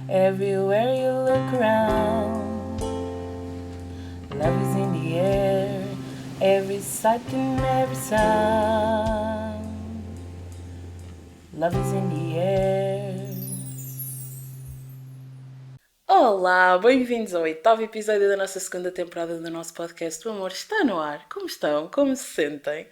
Everywhere you look around, love is in the air, every sight and every sound. Love is in the air. Olá, bem-vindos ao 8º episódio da nossa segunda temporada do nosso podcast O Amor Está No Ar. Como estão? Como se sentem?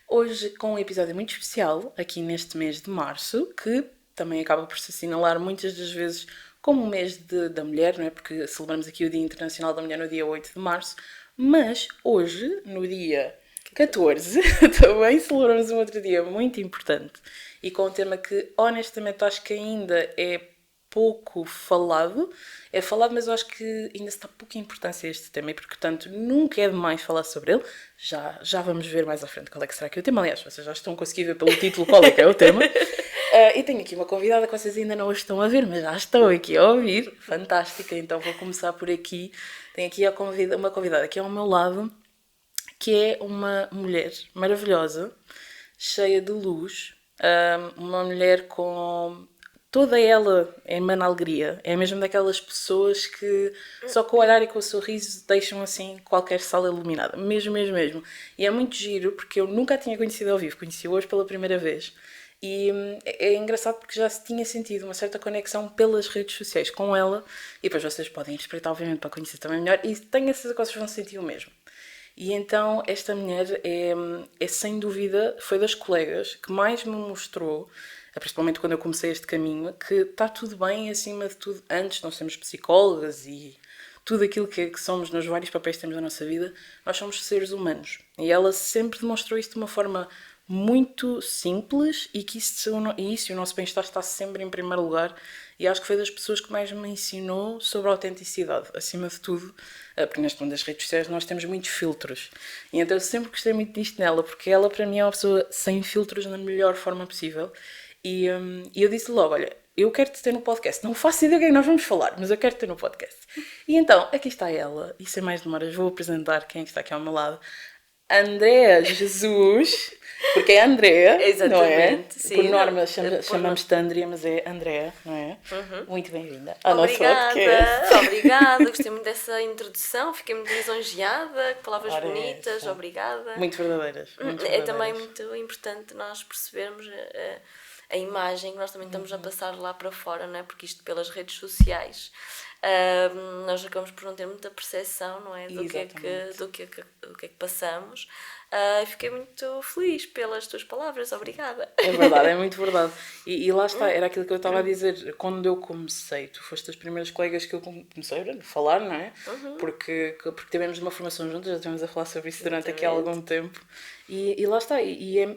Hoje com um episódio muito especial, aqui neste mês de março, que também acaba por se assinalar muitas das vezes como o mês da mulher, não é? Porque celebramos aqui o Dia Internacional da Mulher no dia 8 de março, mas hoje, no dia 14, também celebramos um outro dia muito importante e com um tema que honestamente acho que ainda é pouco falado. É falado, mas eu acho que ainda se dá pouca importância a este tema e, portanto, nunca é demais falar sobre ele. Já vamos ver mais à frente qual é que será que é o tema. Aliás, vocês já estão a conseguir ver pelo título qual é que é o tema. E tenho aqui uma convidada que vocês ainda não a estão a ver, mas já estão aqui a ouvir. Fantástica, então vou começar por aqui. Tenho aqui uma convidada que é ao meu lado, que é uma mulher maravilhosa, cheia de luz, uma mulher com... Toda ela emana alegria. É mesmo daquelas pessoas que só com o olhar e com o sorriso deixam assim qualquer sala iluminada. Mesmo. E é muito giro porque eu nunca a tinha conhecido ao vivo. Conheci hoje pela primeira vez. E é engraçado porque já se tinha sentido uma certa conexão pelas redes sociais com ela. E depois vocês podem ir espreitar, obviamente, para conhecer também melhor. E tenho a certeza que vocês vão sentir o mesmo. E então esta mulher é sem dúvida, foi das colegas que mais me mostrou, principalmente quando eu comecei este caminho, que está tudo bem acima de tudo. Antes nós somos psicólogas e tudo aquilo que somos nos vários papéis que temos na nossa vida, nós somos seres humanos. E ela sempre demonstrou isso de uma forma muito simples e que isso e o nosso bem-estar está sempre em primeiro lugar. E acho que foi das pessoas que mais me ensinou sobre a autenticidade, acima de tudo, porque neste mundo das redes sociais nós temos muitos filtros. E então eu sempre gostei muito disto nela, porque ela para mim é uma pessoa sem filtros na melhor forma possível. E eu disse logo, olha, eu quero-te ter no podcast. Não faço ideia do que é que nós vamos falar, mas eu quero ter no podcast. E então, aqui está ela. E sem mais demoras, vou apresentar quem está aqui ao meu lado. Andréa Jesus, porque é Andréa, exatamente, não é? Sim, por norma chamamos-te Andréa, mas é Andréa, não é? Muito bem-vinda ao nosso podcast. Obrigada, gostei muito dessa introdução, fiquei muito lisonjeada, palavras bonitas, obrigada. Muito verdadeiras. É também muito importante nós percebermos a imagem que nós também estamos a passar lá para fora, não é? Porque isto pelas redes sociais nós acabamos por não ter muita percepção, não é? Do que é que passamos. Fiquei muito feliz pelas tuas palavras, obrigada. É verdade, é muito verdade. E lá está, era aquilo que eu estava a dizer. Quando eu comecei, tu foste das primeiras colegas que eu comecei a falar, não é? Porque tivemos uma formação juntas, já estivemos a falar sobre isso durante aqui há algum tempo. E lá está,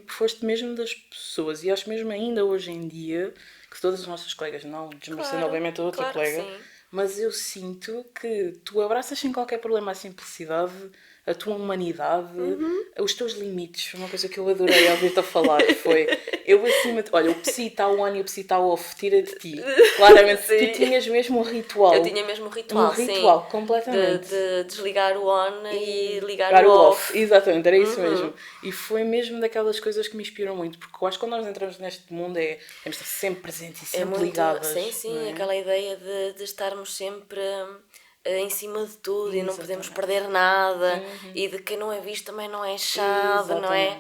foste mesmo das pessoas, e acho mesmo ainda hoje em dia, que todas as nossas colegas, não desmerecendo obviamente a outra colega, mas eu sinto que tu abraças sem qualquer problema a simplicidade, a tua humanidade, os teus limites. Foi uma coisa que eu adorei ouvir-te a falar. Foi, eu acima de... Olha, o psi está on e o psi está off, tira de ti. Claramente, tu tinhas mesmo um ritual. Eu tinha mesmo um ritual, ritual, completamente. De desligar o on e ligar o off. Exatamente, era isso mesmo. E foi mesmo daquelas coisas que me inspiram muito, porque eu acho que quando nós entramos neste mundo temos de estar sempre presentes e sempre ligadas. Sim, aquela ideia de estarmos sempre em cima de tudo. Exatamente. E não podemos perder nada, e de quem não é visto também não é achado, não é?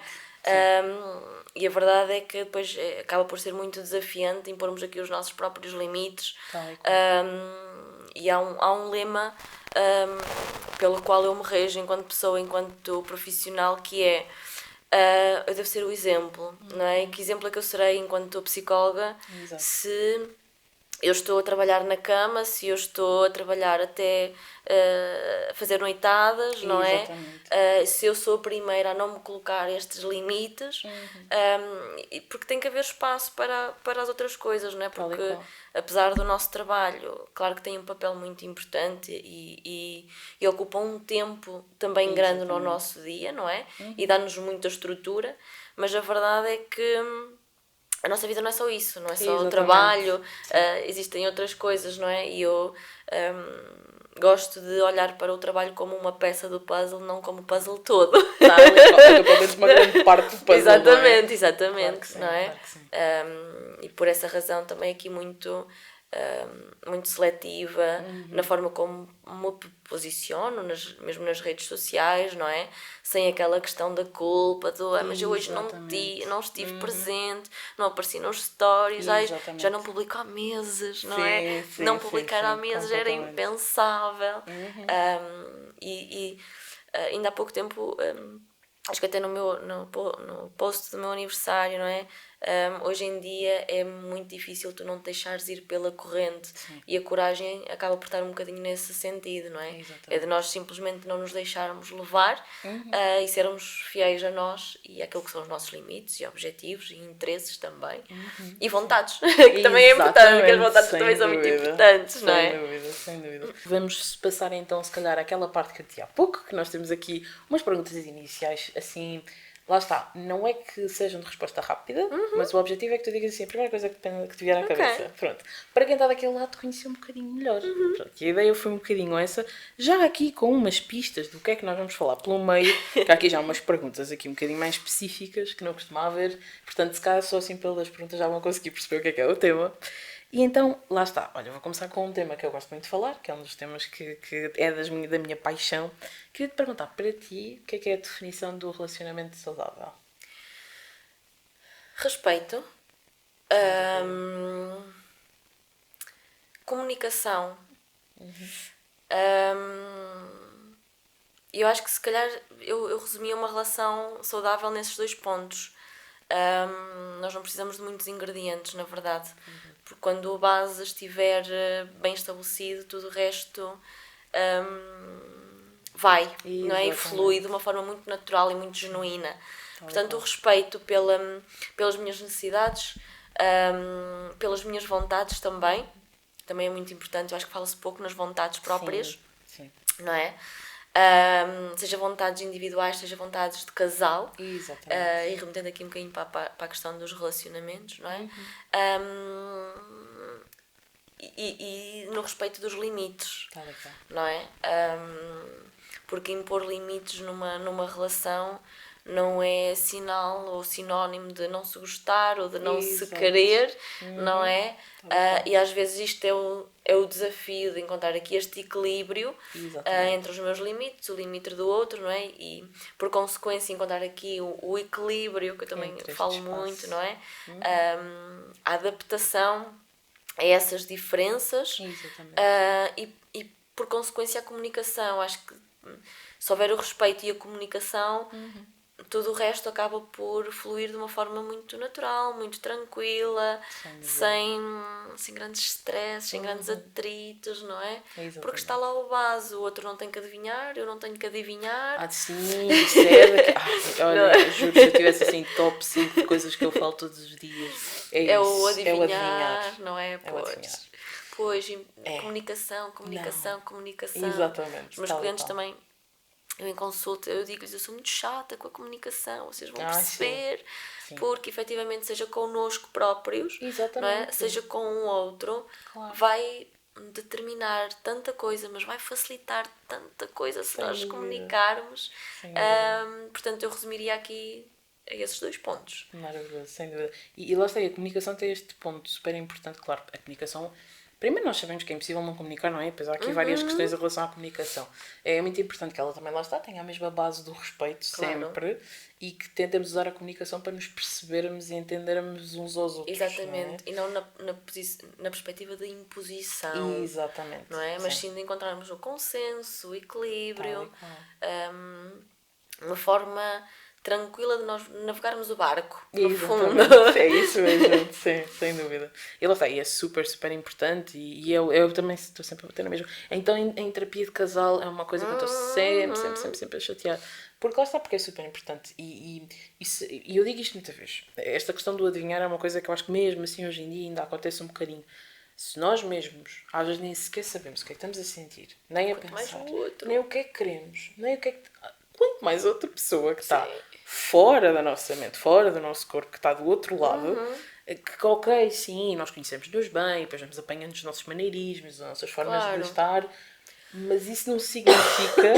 E a verdade é que depois acaba por ser muito desafiante impormos aqui os nossos próprios limites. E há um lema pelo qual eu me rejo enquanto pessoa, enquanto profissional, que é eu devo ser o exemplo, não é? Que exemplo é que eu serei enquanto psicóloga? Exato. Se eu estou a trabalhar na cama, se eu estou a trabalhar até fazer noitadas, não é? Se eu sou a primeira a não me colocar estes limites, porque tem que haver espaço para as outras coisas, não é? Porque apesar do nosso trabalho, claro que tem um papel muito importante e ocupa um tempo também grande no nosso dia, não é? E dá-nos muita estrutura, mas a verdade é que a nossa vida não é só isso, não é só o trabalho, existem outras coisas, não é? E eu gosto de olhar para o trabalho como uma peça do puzzle, não como o puzzle todo. Pelo menos uma grande parte do puzzle. Exatamente, claro que sim, não é? Claro que sim. E por essa razão também aqui muito muito seletiva na forma como me posiciono, mesmo nas redes sociais, não é? Sem aquela questão da culpa, mas eu hoje não estive presente, não apareci nos stories, já não publico há meses, não é? Não publicar há meses era impensável. Ainda há pouco tempo, acho que até no post do meu aniversário, não é? Hoje em dia é muito difícil tu não te deixares ir pela corrente. E a coragem acaba por estar um bocadinho nesse sentido, não é? É de nós simplesmente não nos deixarmos levar e sermos fiéis a nós e àquilo que são os nossos limites e objetivos e interesses também. E vontades, que também é importante, porque as vontades também são muito importantes, não é? Sem dúvida. Vamos passar então, se calhar, àquela parte que eu tinha há pouco, que nós temos aqui umas perguntas iniciais, assim. Lá está, não é que sejam de resposta rápida, mas o objetivo é que tu digas assim, a primeira coisa que te vier à cabeça. Pronto. Para quem está daquele lado, te conhecer um bocadinho melhor. Pronto. E a ideia foi um bocadinho essa, já aqui com umas pistas do que é que nós vamos falar pelo meio, que há aqui já umas perguntas aqui um bocadinho mais específicas, que não costuma haver, portanto, se calhar só assim pelas perguntas já vão conseguir perceber o que é o tema. E então, lá está. Olha, vou começar com um tema que eu gosto muito de falar, que é um dos temas que é da minha paixão. Queria te perguntar, para ti, o que é a definição do relacionamento saudável? Respeito. Comunicação. Eu acho que se calhar eu resumia uma relação saudável nesses 2 pontos. Nós não precisamos de muitos ingredientes, na verdade. Porque quando a base estiver bem estabelecido, tudo o resto vai, não é? E flui de uma forma muito natural e muito genuína. Portanto, o respeito pelas minhas necessidades, pelas minhas vontades também é muito importante. Eu acho que fala-se pouco nas vontades próprias, sim. Não é? Seja vontades individuais, seja vontades de casal. E remetendo aqui um bocadinho para a questão dos relacionamentos, não é? E no respeito dos limites, não é? Porque impor limites numa relação não é sinal ou sinónimo de não se gostar ou de não se querer, não é? E às vezes isto é o desafio de encontrar aqui este equilíbrio entre os meus limites, o limite do outro, não é? E por consequência encontrar aqui o equilíbrio, que eu também falo muito, não é? A adaptação a essas diferenças e por consequência a comunicação. Acho que se houver o respeito e a comunicação, tudo o resto acaba por fluir de uma forma muito natural, muito tranquila, sem grandes stresses, sem grandes atritos, não é? Porque está lá o base, o outro não tem que adivinhar, eu não tenho que adivinhar. Sim, isso é olha, juro, se eu tivesse assim top 5 de coisas que eu falo todos os dias, é o adivinhar, não é? Pois, comunicação. Exatamente. Os meus clientes também, eu em consulta, eu digo-lhes, eu sou muito chata com a comunicação, vocês vão perceber, sim. Porque efetivamente seja connosco próprios, não é? Seja com um outro, vai determinar tanta coisa, mas vai facilitar tanta coisa se nós comunicarmos. Portanto, eu resumiria aqui a esses 2 pontos. Maravilhoso, sem dúvida. E lá está, a comunicação tem este ponto super importante, claro, a comunicação. Primeiro nós sabemos que é impossível não comunicar, não é? Pois há aqui várias questões em relação à comunicação. É muito importante que ela também lá está, tenha a mesma base do respeito sempre e que tentemos usar a comunicação para nos percebermos e entendermos uns aos outros. Exatamente, e não na perspectiva da imposição. Exatamente. Não é? Mas sim de encontrarmos o consenso, o equilíbrio, uma forma tranquila de nós navegarmos o barco, no fundo. É isso mesmo, sim, sem dúvida. E lá está, e é super, super importante e eu também estou sempre a bater na mesma. Então, em terapia de casal é uma coisa que eu estou sempre a chatear. Porque lá está, porque é super importante. E eu digo isto muita vez. Esta questão do adivinhar é uma coisa que eu acho que mesmo assim hoje em dia ainda acontece um bocadinho. Se nós mesmos, às vezes nem sequer sabemos o que é que estamos a sentir, nem a pensar, nem o que é que queremos, nem o que é que... Quanto mais outra pessoa que está fora da nossa mente, fora do nosso corpo, que está do outro lado, que ok, sim, nós conhecemos-nos bem, depois vamos apanhando os nossos maneirismos, as nossas formas de estar, mas isso não significa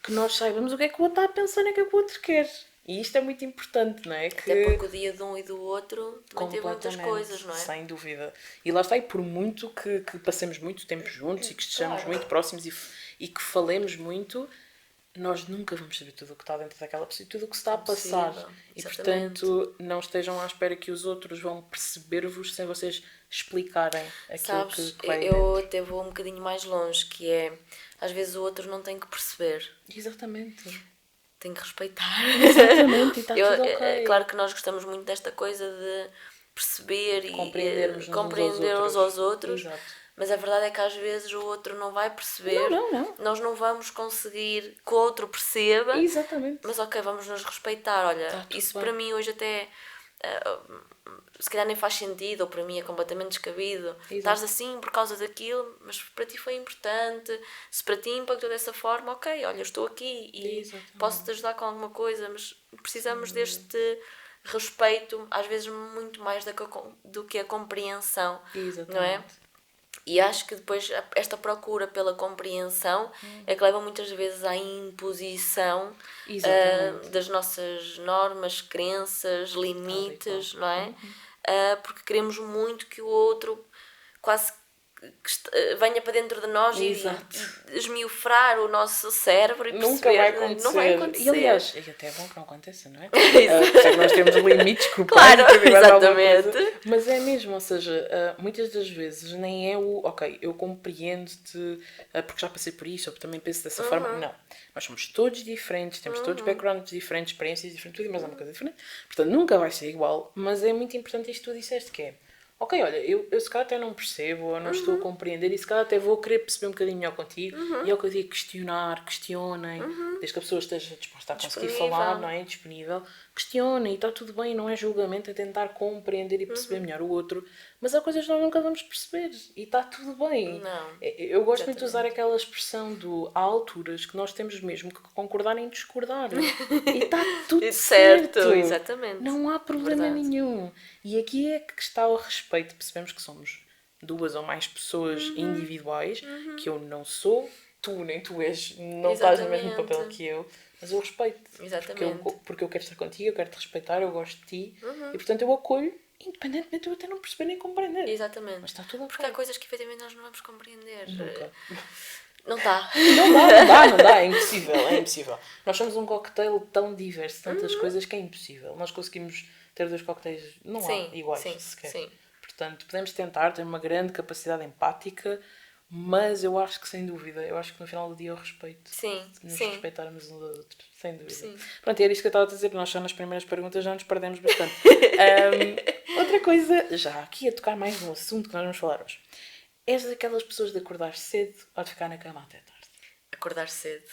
que nós saibamos o que é que o outro está a pensar, nem o que é que o outro quer. E isto é muito importante, não é? Até porque o dia de um e do outro também teve muitas coisas, não é? Sem dúvida. E lá está, e por muito que passemos muito tempo juntos e que estejamos muito próximos e que falemos muito, nós nunca vamos saber tudo o que está dentro daquela pessoa e tudo o que se está a passar. E portanto, não estejam à espera que os outros vão perceber-vos sem vocês explicarem aquilo que vai eu dentro. até vou um bocadinho mais longe, que é, às vezes o outro não tem que perceber. Exatamente. Tem que respeitar. Exatamente, e está tudo ok. Claro que nós gostamos muito desta coisa de perceber e compreender uns aos outros. Exato. Mas a verdade é que às vezes o outro não vai perceber. Não. Nós não vamos conseguir que o outro perceba. Exatamente. Mas ok, vamos nos respeitar. Olha, isso para mim hoje até... se calhar nem faz sentido, ou para mim é completamente descabido. Estás assim por causa daquilo, mas para ti foi importante. Se para ti impactou dessa forma, ok, olha, eu estou aqui e posso-te ajudar com alguma coisa, mas precisamos deste respeito, às vezes muito mais do que a compreensão, não é? E acho que depois esta procura pela compreensão é que leva muitas vezes à imposição das nossas normas, crenças, limites, não é? Porque queremos muito que o outro quase que venha para dentro de nós e esmiufrar o nosso cérebro e perceber. Não vai acontecer. E aliás, é até bom que não aconteça, não é? Porque nós temos limites que o claro, exatamente. Mas é mesmo, ou seja, muitas das vezes nem é o ok, eu compreendo-te porque já passei por isso, ou também penso dessa forma. Não. Nós somos todos diferentes, temos todos backgrounds diferentes, experiências diferentes, tudo, mas é uma coisa diferente. Portanto, nunca vai ser igual, mas é muito importante isto que tu disseste, que é ok, olha, eu se calhar até não percebo, ou não estou a compreender, e se calhar até vou querer perceber um bocadinho melhor contigo, e é o que eu digo, questionem, desde que a pessoa esteja disposta a conseguir falar, não é? Disponível, questionem, e está tudo bem, não é julgamento, é tentar compreender e perceber melhor o outro, mas há coisas que nós nunca vamos perceber, e está tudo bem. Não, eu gosto muito de usar aquela expressão do há alturas que nós temos mesmo que concordar em discordar, e está tudo certo. Exatamente. Não há problema nenhum. E aqui é que está o respeito. Percebemos que somos duas ou mais pessoas individuais, que eu não sou, tu nem tu és, não estás no mesmo papel que eu, mas eu respeito. Exatamente. Porque eu quero estar contigo, eu quero te respeitar, eu gosto de ti, e portanto eu acolho, independentemente de eu até não perceber nem compreender. Exatamente. Mas está tudo ok. Porque há coisas que efetivamente nós não vamos compreender. Nunca. Não dá. Não dá, é impossível. Nós somos um cocktail tão diverso, tantas coisas que é impossível. Nós conseguimos ter 2 cocktails, não há iguais sequer. Sim. Portanto, podemos tentar ter uma grande capacidade empática, mas eu acho que sem dúvida, eu acho que no final do dia eu respeito. Nos respeitarmos uns aos outros, sem dúvida. Sim. Pronto, e era isto que eu estava a dizer, nós só nas primeiras perguntas já nos perdemos bastante. Outra coisa, já aqui a tocar mais no assunto que nós vamos falar hoje. És daquelas pessoas de acordar cedo ou de ficar na cama até tarde? Acordar cedo.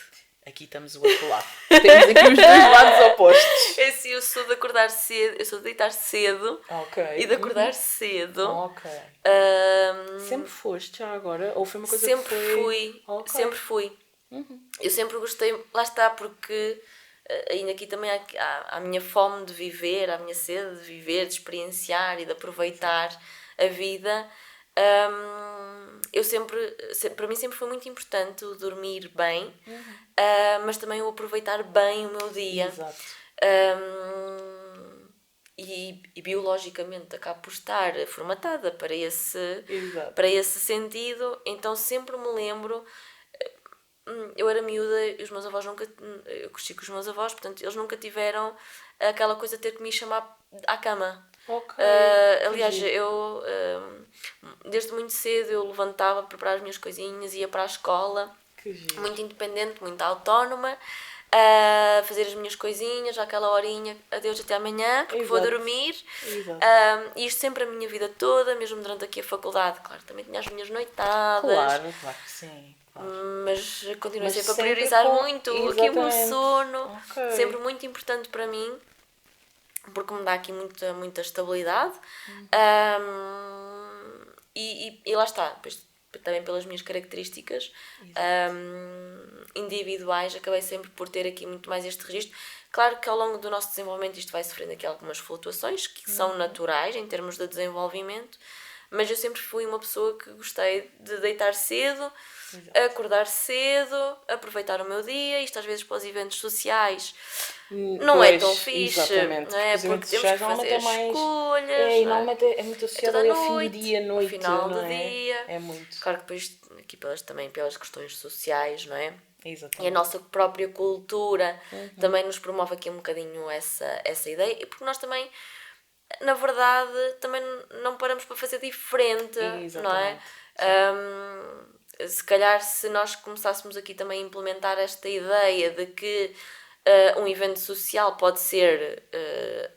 Aqui estamos o outro lado. Temos aqui os 2 lados opostos. É assim, eu sou de acordar cedo, eu sou de deitar cedo e de acordar cedo. Ok. Sempre foste já agora? Ou foi uma coisa sempre que fui? Sempre fui. Eu sempre gostei, lá está, porque ainda aqui também há a minha fome de viver, a minha sede de viver, de experienciar e de aproveitar a vida. Eu para mim sempre foi muito importante o dormir bem, mas também o aproveitar bem o meu dia. Exato. E biologicamente acabo por estar formatada para esse sentido, então sempre me lembro. Eu era miúda e os meus avós eu cresci com os meus avós, portanto eles nunca tiveram aquela coisa de ter que me chamar à cama. Ok. Aliás, eu desde muito cedo eu levantava para preparar as minhas coisinhas, ia para a escola, muito independente, muito autónoma, fazer as minhas coisinhas, àquela horinha, adeus até amanhã, porque vou dormir. E isto sempre a minha vida toda, mesmo durante aqui a faculdade. Claro, também tinha as minhas noitadas. Claro que sim. Mas continuei sempre a priorizar muito aqui o meu sono, sempre muito importante para mim, porque me dá aqui muita estabilidade. E lá está, depois, também pelas minhas características individuais, acabei sempre por ter aqui muito mais este registro. Claro que ao longo do nosso desenvolvimento isto vai sofrendo aqui algumas flutuações que são naturais em termos de desenvolvimento, mas eu sempre fui uma pessoa que gostei de deitar cedo, acordar cedo, aproveitar o meu dia. Isto às vezes para os eventos sociais não é tão fixe, exatamente, não é? Porque temos que fazer escolhas, e normalmente é muito associado toda ao fim do noite, dia, ao noite, final não do é? dia. É muito. Claro que depois, aqui também pelas questões sociais, não é? Exatamente. E a nossa própria cultura também nos promove aqui um bocadinho essa ideia, e porque nós também, na verdade, também não paramos para fazer diferente, não é? Se calhar, se nós começássemos aqui também a implementar esta ideia de que um evento social pode ser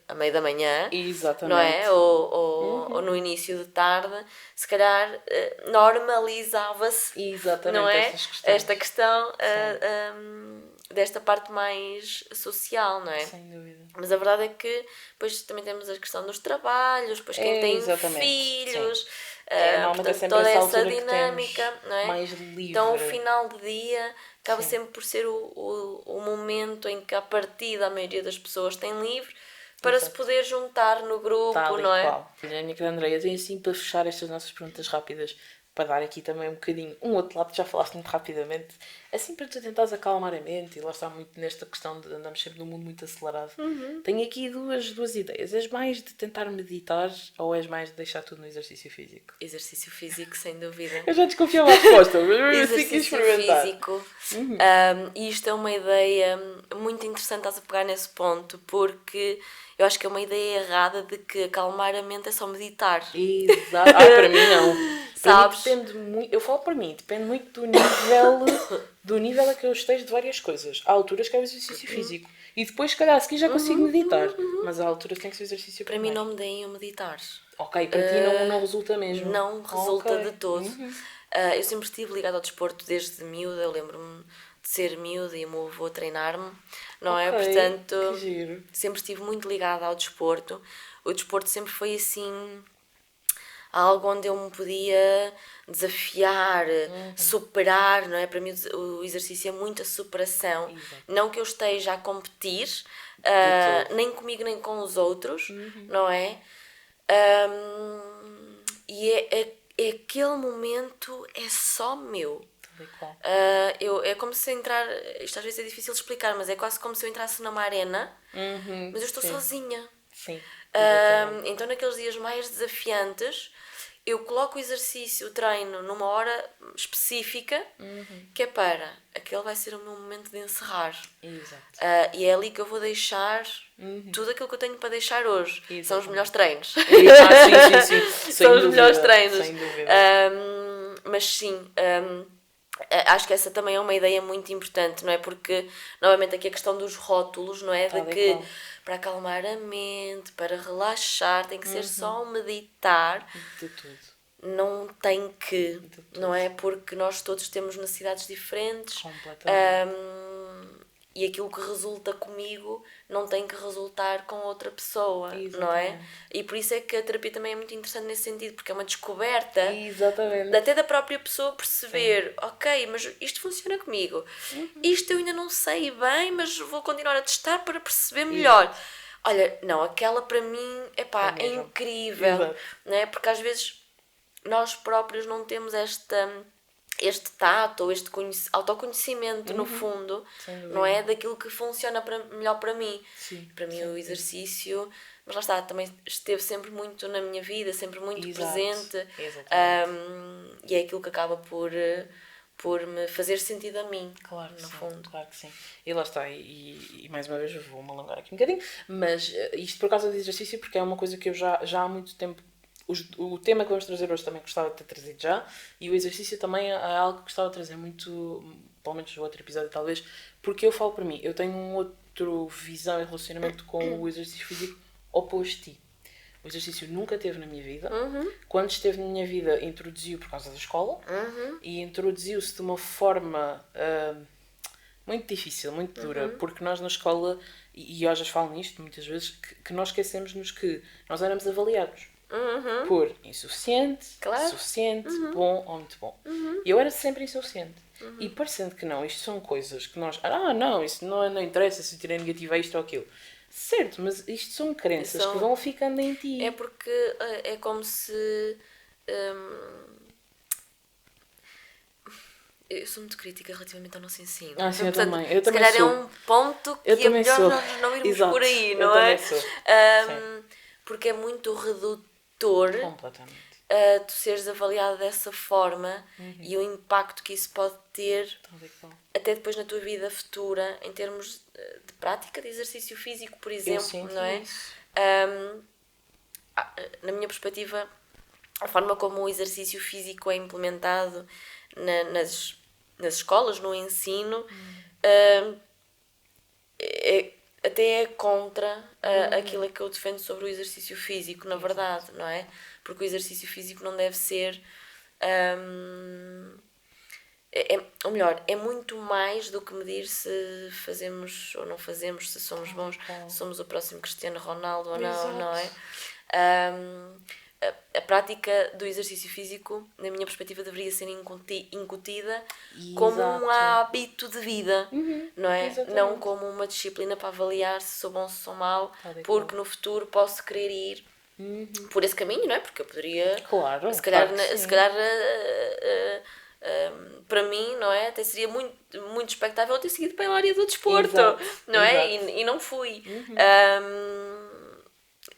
à meia da manhã, exatamente, não é? Ou no início de tarde, se calhar normalizava-se, exatamente, não é? Esta questão Sim. desta parte mais social, não é? Sem dúvida. Mas a verdade é que depois também temos a questão dos trabalhos, depois quem tem exatamente, filhos, normalmente é portanto, sempre toda essa essa altura que dinâmica, temos não é? mais livre. Então o final de dia acaba Sim. sempre por ser o momento em que a partida a maioria das pessoas tem livre para Exato. se poder juntar no grupo, Tal e não é? qual. A minha querida Andreia, tem assim para fechar estas nossas perguntas rápidas, para dar aqui também um bocadinho um outro lado que já falaste muito rapidamente, assim para tu tentares acalmar a mente, e lá está muito nesta questão de andarmos sempre num mundo muito acelerado. Tenho aqui duas ideias. És mais de tentar meditar ou és mais de deixar tudo no exercício físico? Exercício físico, sem dúvida. Eu já desconfiava a resposta, mas Exercício físico. E isto é uma ideia muito interessante, estás a pegar nesse ponto, porque eu acho que é uma ideia errada de que acalmar a mente é só meditar. Exato. Para mim não. Sabes? Para mim depende muito, eu falo para mim, depende muito do nível a que eu esteja de várias coisas. Há alturas que é o exercício físico. E depois, se calhar, a seguir já consigo meditar. Mas há alturas que tem que ser exercício Para mim não me deem a meditar. Ok, para ti não resulta mesmo? Não resulta de todo. Eu sempre estive ligada ao desporto desde miúda, eu lembro-me de ser miúda e o meu avô a treinar-me, não é? Portanto, que giro. sempre estive muito ligada ao desporto. O desporto sempre foi assim algo onde eu me podia desafiar, superar, não é? Para mim o exercício é muita superação. Exato. Não que eu esteja a competir, nem comigo nem com os outros, não é? E é aquele momento é só meu. É como se entrar, isto às vezes é difícil de explicar, mas é quase como se eu entrasse numa arena, mas eu estou sozinha. Sim. Então naqueles dias mais desafiantes eu coloco o exercício, o treino numa hora específica, que é para aquele vai ser o meu momento de encerrar. Exato. E é ali que eu vou deixar tudo aquilo que eu tenho para deixar hoje. Exatamente. São os melhores treinos. Sim. São os melhores treinos. Sem dúvida. Mas sim, acho que essa também é uma ideia muito importante, não é? Porque, novamente, aqui a questão dos rótulos, não é? De que para acalmar a mente, para relaxar, tem que ser só meditar. De tudo. Não tem que, não é? Porque nós todos temos necessidades diferentes. Completamente. E aquilo que resulta comigo não tem que resultar com outra pessoa, Exatamente. não é? E por isso é que a terapia também é muito interessante nesse sentido, porque é uma descoberta. Exatamente. Até da própria pessoa perceber, ok, mas isto funciona comigo. Isto eu ainda não sei bem, mas vou continuar a testar para perceber melhor. Olha, não, aquela para mim é incrível, não é? Porque às vezes nós próprios não temos este tato ou este autoconhecimento no fundo, não é? Daquilo que funciona melhor para mim. Para mim o exercício, mas lá está, também esteve sempre muito na minha vida, sempre muito presente. E é aquilo que acaba por me fazer sentido a mim, no fundo. Claro que sim. E lá está, e mais uma vez eu vou-me alongar aqui um bocadinho, mas isto por causa do exercício, porque é uma coisa que eu já há muito tempo, o tema que vamos trazer hoje também gostava de ter trazido já, e o exercício também é algo que gostava de trazer muito, pelo menos no outro episódio talvez, porque eu falo para mim, eu tenho um outro visão e relacionamento com o exercício físico oposto a ti. O exercício nunca teve na minha vida. Quando esteve na minha vida, introduziu por causa da escola e introduziu-se de uma forma muito difícil, muito dura, porque nós na escola, e eu já falo nisto muitas vezes, que nós esquecemos-nos que nós éramos avaliados por insuficiente, suficiente, bom ou muito bom. E eu era sempre insuficiente. E parecendo que não, isto são coisas que nós... não, isso não interessa se eu tirei negativo a isto ou aquilo. Certo, mas isto são crenças que vão ficando em ti. É porque é como se Eu sou muito crítica relativamente ao nosso ensino. Sim, eu Portanto, também. se calhar é um ponto que é melhor nós não irmos por aí, não é? Porque é muito redutor tu seres avaliado dessa forma e o impacto que isso pode ter até depois na tua vida futura em termos de prática de exercício físico, por exemplo, não é? Na minha perspectiva, a forma como o exercício físico é implementado nas escolas, no ensino, até é contra aquilo que eu defendo sobre o exercício físico, na verdade, não é? Porque o exercício físico não deve ser... ou melhor, é muito mais do que medir se fazemos ou não fazemos, se somos bons, se somos o próximo Cristiano Ronaldo ou não é? A prática do exercício físico, na minha perspectiva, deveria ser incutida como um hábito de vida, não é? Exatamente. Não como uma disciplina para avaliar se sou bom, se sou mau, porque no futuro posso querer ir por esse caminho, não é? Porque eu poderia, se calhar para mim, não é? Até seria muito expectável ter seguido pela área do desporto, não é? E não fui.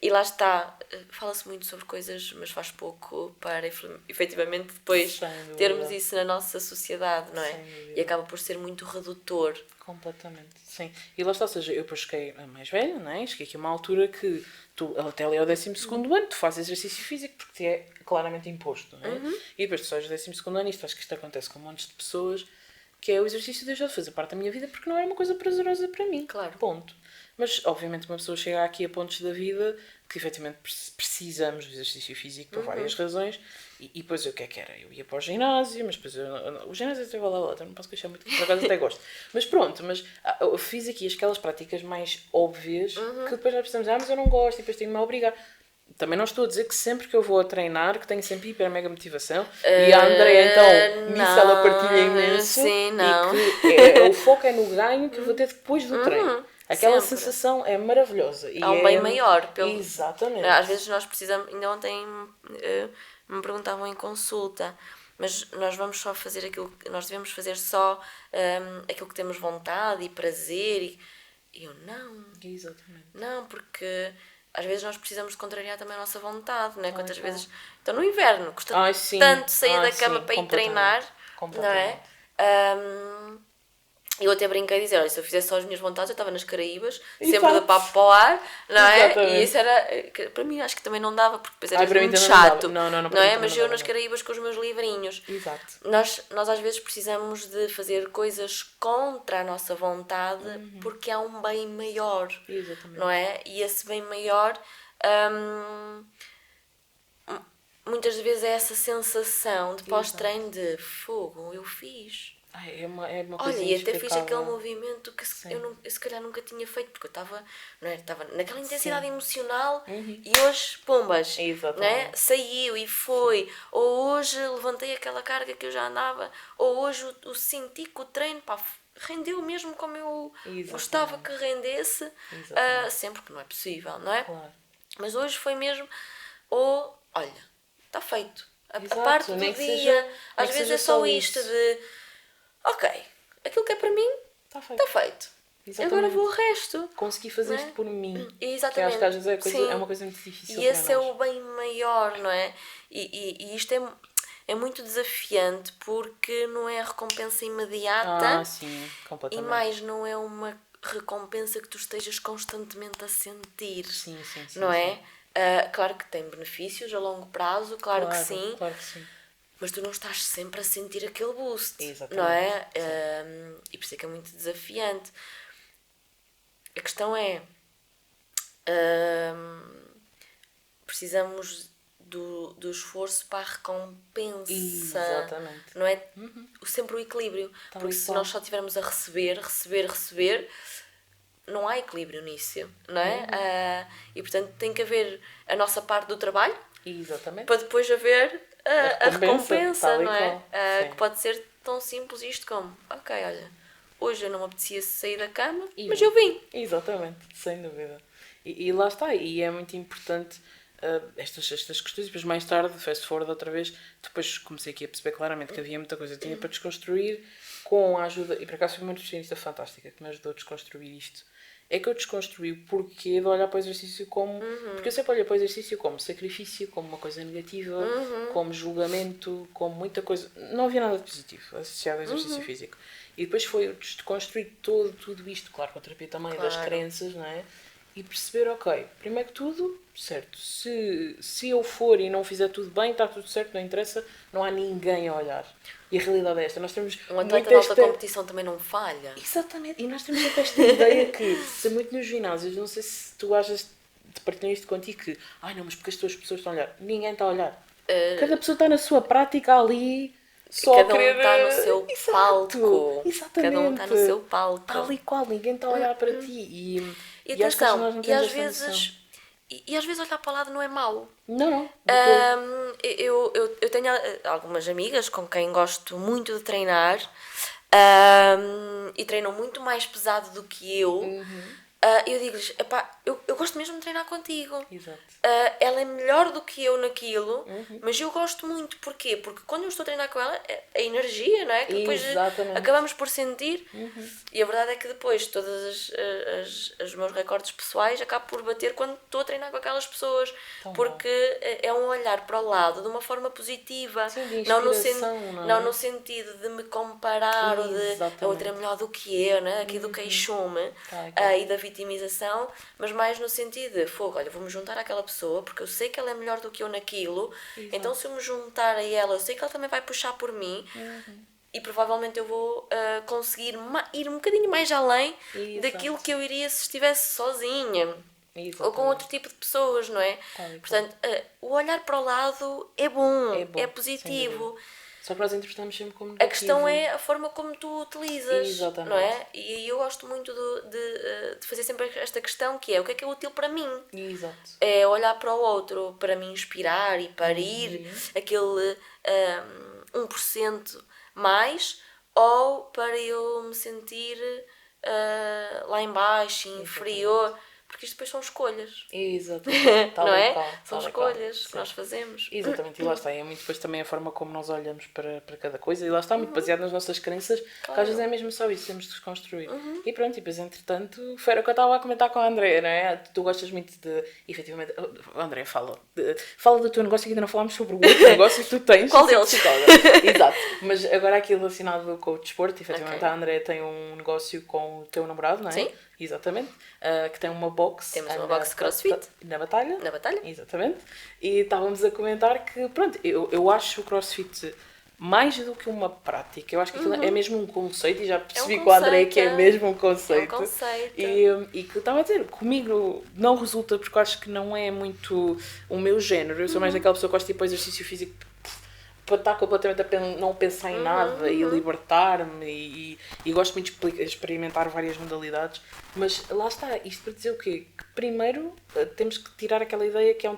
E lá está, fala-se muito sobre coisas, mas faz pouco para efetivamente depois termos isso na nossa sociedade, não é? E acaba por ser muito redutor. Completamente, sim. E lá está, ou seja, eu depois cheguei a mais velha, não é? Cheguei aqui a uma altura que tu, até ali ao 12º ano, tu fazes exercício físico porque te é claramente imposto, não é? E depois tu sais do 12º ano, acho que isto acontece com montes de pessoas, que é o exercício deixou de fazer parte da minha vida porque não era uma coisa prazerosa para mim. Claro. Ponto. Mas, obviamente, uma pessoa chega aqui a pontos da vida que, efetivamente, precisamos do exercício físico por várias razões. E depois, o que é que era? Eu ia para o ginásio, mas depois... o ginásio até vai lá, outra, não posso queixar muito, por acaso até gosto. Mas pronto, eu fiz aqui aquelas práticas mais óbvias que depois nós precisamos, mas eu não gosto e depois tenho-me a obrigar. Também não estou a dizer que sempre que eu vou a treinar, que tenho sempre hiper mega motivação. E a Andrea, então, nisso ela partilha imenso. Sim, não. E que o foco é no ganho que eu vou ter depois do treino. Aquela sensação é maravilhosa. Há um bem maior. Exatamente. Às vezes nós precisamos... Ainda ontem me perguntavam em consulta, mas nós vamos só fazer aquilo... Nós devemos fazer só aquilo que temos vontade e prazer. E eu, não. Exatamente. Não, porque... Às vezes nós precisamos de contrariar também a nossa vontade, não é? Quantas vezes... Então no inverno custa tanto sair da cama para ir treinar, não é? Eu até brinquei a dizer, olha, se eu fizesse só as minhas vontades, eu estava nas Caraíbas, sempre de papo para o ar, não é? Exatamente. E isso era, para mim acho que também não dava, porque depois era muito chato, não é? Mas eu nas Caraíbas com os meus livrinhos. Exato. Nós às vezes precisamos de fazer coisas contra a nossa vontade, porque há um bem maior, exatamente, não é? E esse bem maior... muitas vezes é essa sensação de pós-treino de fogo, eu fiz. É uma coisa. Olha, e até fiz aquele movimento que eu se calhar nunca tinha feito, porque eu estava naquela intensidade emocional e hoje, pumbas, não é? Saiu e foi. Ou hoje levantei aquela carga que eu já andava, ou hoje o senti que o treino rendeu mesmo como eu gostava que rendesse, sempre que não é possível, não é? Claro. Mas hoje foi mesmo, ou olha, está feito. A parte do dia, às vezes é só isto de ok, aquilo que é para mim está feito. Agora vou o resto. Consegui fazer isto por mim. Exatamente. Que acho que às vezes é uma coisa muito difícil. E esse é o bem maior, não é? E isto é muito desafiante porque não é a recompensa imediata. Sim, completamente. E mais, não é uma recompensa que tu estejas constantemente a sentir. Sim, não é? Claro que tem benefícios a longo prazo, claro que sim. Claro que sim. Mas tu não estás sempre a sentir aquele boost, exatamente, não é? E por isso é que é muito desafiante. A questão é... precisamos do esforço para a recompensa. Exatamente. Não é? Sempre o equilíbrio. Porque se nós só estivermos a receber, não há equilíbrio nisso, não é? E portanto tem que haver a nossa parte do trabalho. Exatamente. Para depois haver... a recompensa, não é? Que pode ser tão simples isto como ok, olha, hoje eu não me apetecia sair da cama, mas eu vim. Exatamente, sem dúvida. E lá está, e é muito importante estas questões, e depois mais tarde, fast forward outra vez, depois comecei aqui a perceber claramente que havia muita coisa que tinha para desconstruir, com a ajuda, e por acaso foi uma nutricionista fantástica que me ajudou a desconstruir isto. É que eu desconstruí o porquê de olhar para o exercício como... Porque eu sempre olhei para o exercício como sacrifício, como uma coisa negativa, como julgamento, como muita coisa... Não havia nada de positivo associado ao exercício físico. E depois foi eu desconstruir tudo isto, claro, com a terapia também, das crenças, não é? E perceber, ok, primeiro que tudo, certo, se eu for e não fizer tudo bem, está tudo certo, não interessa, não há ninguém a olhar. E a realidade é esta, nós temos um atleta de alta competição também não falha. Exatamente, e nós temos até esta ideia que, se muito nos ginásios, não sei se tu achas, de partilhar isto contigo, que, não, mas porque as tuas pessoas estão a olhar? Ninguém está a olhar. Cada pessoa está na sua prática ali, só cada a querer... um está no seu palco. Exatamente. Cada um está no seu palco. Tal e qual, ninguém está a olhar para ti. E atenção, e às vezes olhar para o lado não é mau. Não. Eu tenho algumas amigas com quem gosto muito de treinar e treinam muito mais pesado do que eu. Eu digo-lhes, eu gosto mesmo de treinar contigo. Exato. Ela é melhor do que eu naquilo, mas eu gosto muito. Porquê? Porque quando eu estou a treinar com ela, a energia, não é? Que depois acabamos por sentir. E a verdade é que depois todos os meus recordes pessoais acabo por bater quando estou a treinar com aquelas pessoas. Porque é um olhar para o lado de uma forma positiva. Sim, não no sentido de me comparar ou de a outra é melhor do que eu, né? Aqui do queixume e da vitimização, mas mais no sentido de olha, vou-me juntar àquela pessoa porque eu sei que ela é melhor do que eu naquilo. Exato. Então se eu me juntar a ela, eu sei que ela também vai puxar por mim e provavelmente eu vou conseguir ir um bocadinho mais além daquilo que eu iria se estivesse sozinha. Exatamente. Ou com outro tipo de pessoas, não é? Portanto, o olhar para o lado é bom, é positivo. Só que nós interpretamos sempre como negativo. A questão é a forma como tu utilizas. Exatamente. Não é? E eu gosto muito de fazer sempre esta questão que é o que é útil para mim. Exato. É olhar para o outro para me inspirar e parir aquele 1% mais, ou para eu me sentir lá em baixo, inferior. Porque isto depois são escolhas. Exatamente. Não é? São escolhas que nós fazemos. Exatamente. E lá está. É muito depois também a forma como nós olhamos para cada coisa. E lá está, muito baseado nas nossas crenças. Que às vezes é mesmo só isso. Temos de desconstruir. E pronto. E depois, entretanto, foi o que eu estava a comentar com a Andrea, não é? Tu gostas muito de... Efetivamente... Andrea, fala do teu negócio, que ainda não falámos sobre o outro negócio que tu tens. Qual deles? Exato. Mas agora aqui relacionado com o desporto. Efetivamente, a Andrea tem um negócio com o teu namorado, não é? Sim. Exatamente. Que tem uma box. Temos uma box de CrossFit. Na Batalha. Na Batalha. Exatamente. E estávamos a comentar que, pronto, eu acho o CrossFit mais do que uma prática. Eu acho que aquilo é mesmo um conceito, e já percebi com a Andrea que é mesmo um conceito. É um conceito. E que eu estava a dizer, comigo não resulta porque eu acho que não é muito o meu género. Eu sou mais daquela pessoa que gosta de ir para o exercício físico para estar completamente a não pensar em nada e libertar-me e gosto muito de experimentar várias modalidades, mas lá está, isto para dizer o quê? Que primeiro temos que tirar aquela ideia que é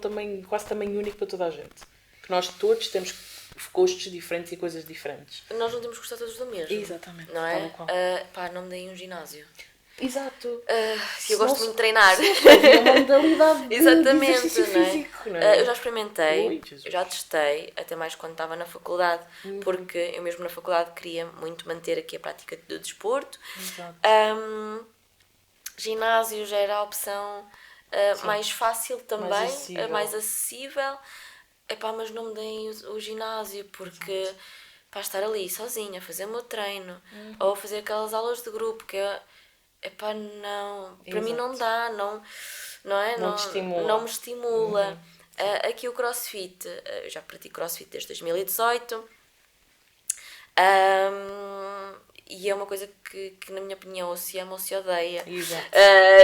quase tamanho único para toda a gente, que nós todos temos gostos diferentes e coisas diferentes. Nós não temos que gostar todos do mesmo. Exatamente. Não é? Não me deem um ginásio. Exato. Eu gosto muito de treinar. É uma modalidade de exercício não é? físico, não é? Eu já experimentei, eu já testei, até mais quando estava na faculdade, porque eu mesmo na faculdade queria muito manter aqui a prática do desporto. Ginásio já era a opção mais fácil também, mais acessível. Mas não me deem o ginásio, porque para estar ali sozinha, a fazer o meu treino, ou fazer aquelas aulas de grupo, que não, para mim não dá, não é? Não me estimula. Aqui o CrossFit, eu já pratico CrossFit desde 2018, e é uma coisa que na minha opinião ou se ama ou se odeia.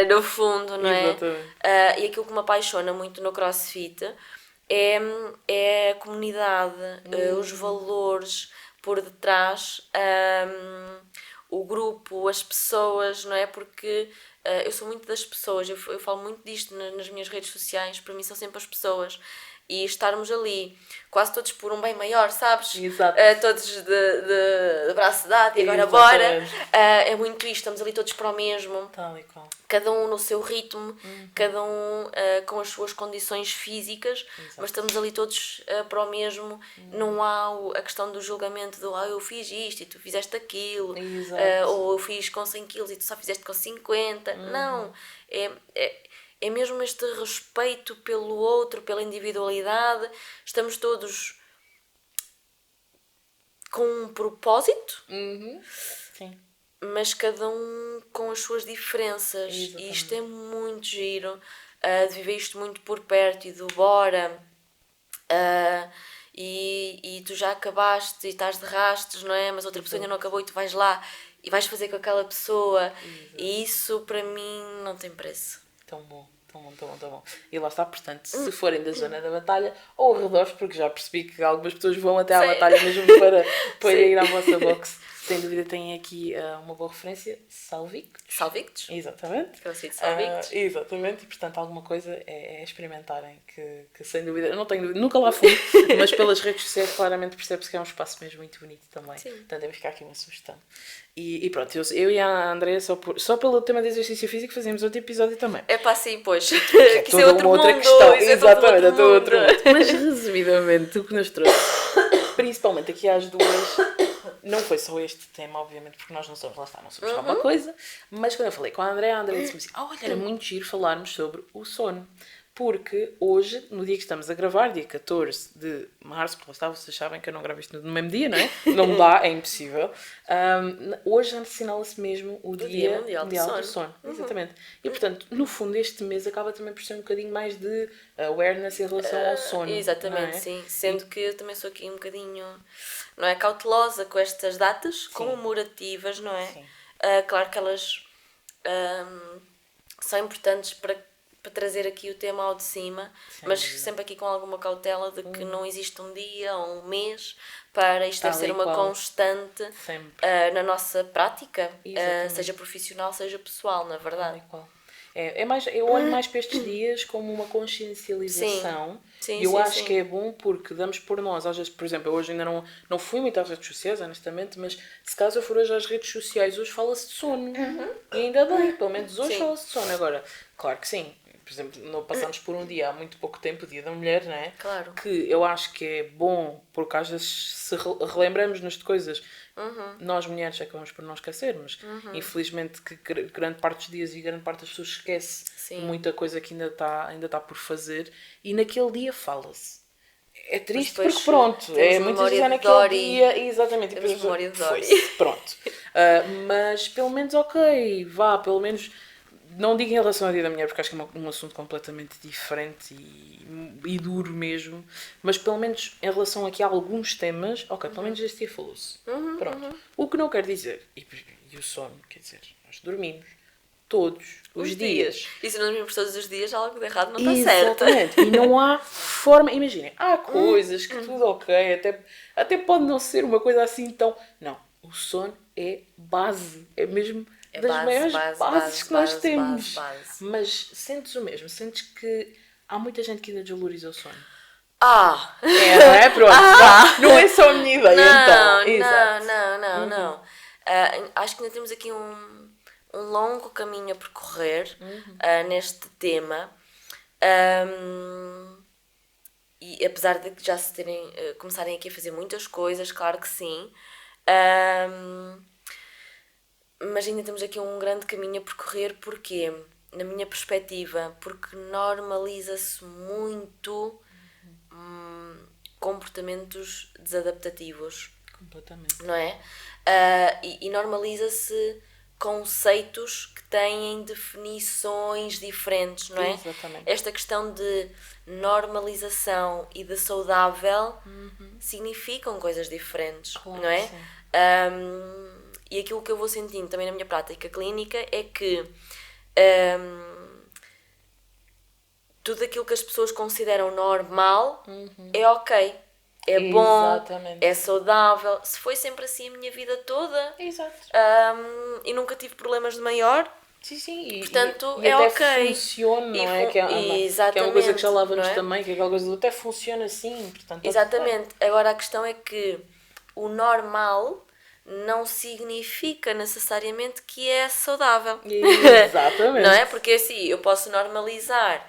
No fundo, não é? E aquilo que me apaixona muito no CrossFit é a comunidade, os valores por detrás, o grupo, as pessoas, não é? Porque eu sou muito das pessoas, eu falo muito disto nas minhas redes sociais, para mim são sempre as pessoas. e estarmos ali, quase todos por um bem maior, sabes? Exato. Todos de braço dado e agora Exatamente. bora. É muito isto, estamos ali todos para o mesmo. Tal e qual. Cada um no seu ritmo, cada um com as suas condições físicas, mas estamos ali todos para o mesmo. Não há a questão do julgamento do eu fiz isto e tu fizeste aquilo, ou eu fiz com 100 kg e tu só fizeste com 50. Não, é mesmo este respeito pelo outro, pela individualidade. Estamos todos com um propósito. Sim. Mas cada um com as suas diferenças. Exatamente. E isto é muito giro, de viver isto muito por perto e do bora. E tu já acabaste e estás de rastos, não é? Mas outra pessoa ainda não acabou e tu vais lá e vais fazer com aquela pessoa. E isso para mim não tem preço. Tão bom. E lá está, portanto, se forem da zona da batalha ou arredores, porque já percebi que algumas pessoas vão até à batalha mesmo para ir à vossa box. Sem dúvida têm aqui uma boa referência, Salvictos. Salvictos? Exatamente. Salvictos. Exatamente, e portanto alguma coisa é experimentarem, que sem dúvida, eu não tenho dúvida, nunca lá fui, mas pelas redes sociais claramente percebe-se que é um espaço mesmo muito bonito também. Sim. Portanto, deve ficar aqui uma sugestão. E pronto, eu e a Andrea, só pelo tema de exercício físico, fazíamos outro episódio também. É para assim, pois. Que isso é outro outra mundo. questão. Exatamente, é todo outro mundo. Mas resumidamente, o que nos trouxe, principalmente aqui às duas, não foi só este tema, obviamente, porque nós não somos, lá está, não somos só uma coisa, mas quando eu falei com a Andrea disse-me assim, olha, era muito giro falarmos sobre o sono. Porque hoje, no dia que estamos a gravar, dia 14 de março, porque lá está, vocês sabem que eu não gravo isto no mesmo dia, não é? Não dá, é impossível. Hoje assinala-se mesmo o Dia Mundial do Sono. Exatamente. E, portanto, no fundo, este mês acaba também por ser um bocadinho mais de awareness em relação ao sono. Exatamente, sim. Sendo que eu também sou aqui um bocadinho, não é, cautelosa com estas datas comemorativas, não é? Sim. Claro que elas são importantes para trazer aqui o tema ao de cima, mas sempre aqui com alguma cautela de que não existe um dia ou um mês para isto deve ser uma constante na nossa prática, seja profissional, seja pessoal, na verdade. Eu olho mais para estes dias como uma consciencialização. Sim, e eu acho que é bom porque damos por nós, às vezes, por exemplo, eu hoje ainda não fui muito às redes sociais, honestamente, mas se caso eu for hoje às redes sociais, hoje fala-se de sono. E ainda bem, pelo menos hoje fala-se de sono. Agora, claro que sim. Por exemplo, não passamos por um dia há muito pouco tempo, o Dia da Mulher, não é? Claro. Que eu acho que é bom, porque às vezes se relembramos-nos de coisas, nós mulheres é que vamos por não esquecer, mas infelizmente que grande parte dos dias e grande parte das pessoas esquece muita coisa que ainda está por fazer, e naquele dia fala-se. É triste porque pronto, muitas vezes é naquele dia, exatamente, temos memória de Dory. Pronto. Mas pelo menos pelo menos. Não digo em relação ao Dia da Mulher, porque acho que é um assunto completamente diferente e duro mesmo, mas pelo menos em relação aqui a alguns temas, pelo menos este dia falou-se. Pronto. O que não quer dizer, e o sono, quer dizer, nós dormimos todos os dias. E se não dormimos todos os dias, algo de errado não está certo. Exatamente. E não há forma, imaginem, há coisas que tudo ok, até pode não ser uma coisa assim tão... Não, o sono é base, é mesmo... das maiores bases que nós temos. Mas sentes o mesmo? Sentes que há muita gente que ainda desvaloriza o sono? Não é? Pronto. Não é só a minha ideia, então. Não. Acho que ainda temos aqui um longo caminho a percorrer neste tema. E apesar de já se começarem aqui a fazer muitas coisas, claro que sim. Mas ainda temos aqui um grande caminho a percorrer, porque, na minha perspectiva, porque normaliza-se muito comportamentos desadaptativos. Completamente. Não é? E normaliza-se conceitos que têm definições diferentes, não é? Exatamente. Esta questão de normalização e de saudável significam coisas diferentes, claro, não é? Sim. E aquilo que eu vou sentindo também na minha prática clínica é que tudo aquilo que as pessoas consideram normal é ok, é bom, é saudável. Se foi sempre assim a minha vida toda Exato. e nunca tive problemas de maior, Sim, Portanto, e é até ok. funciona, não é? Que é uma coisa que já lá vamos também, que é aquela coisa do até funciona assim, portanto... Exatamente. Agora a questão é que o normal não significa necessariamente que é saudável. Exatamente. Não é? Porque assim, eu posso normalizar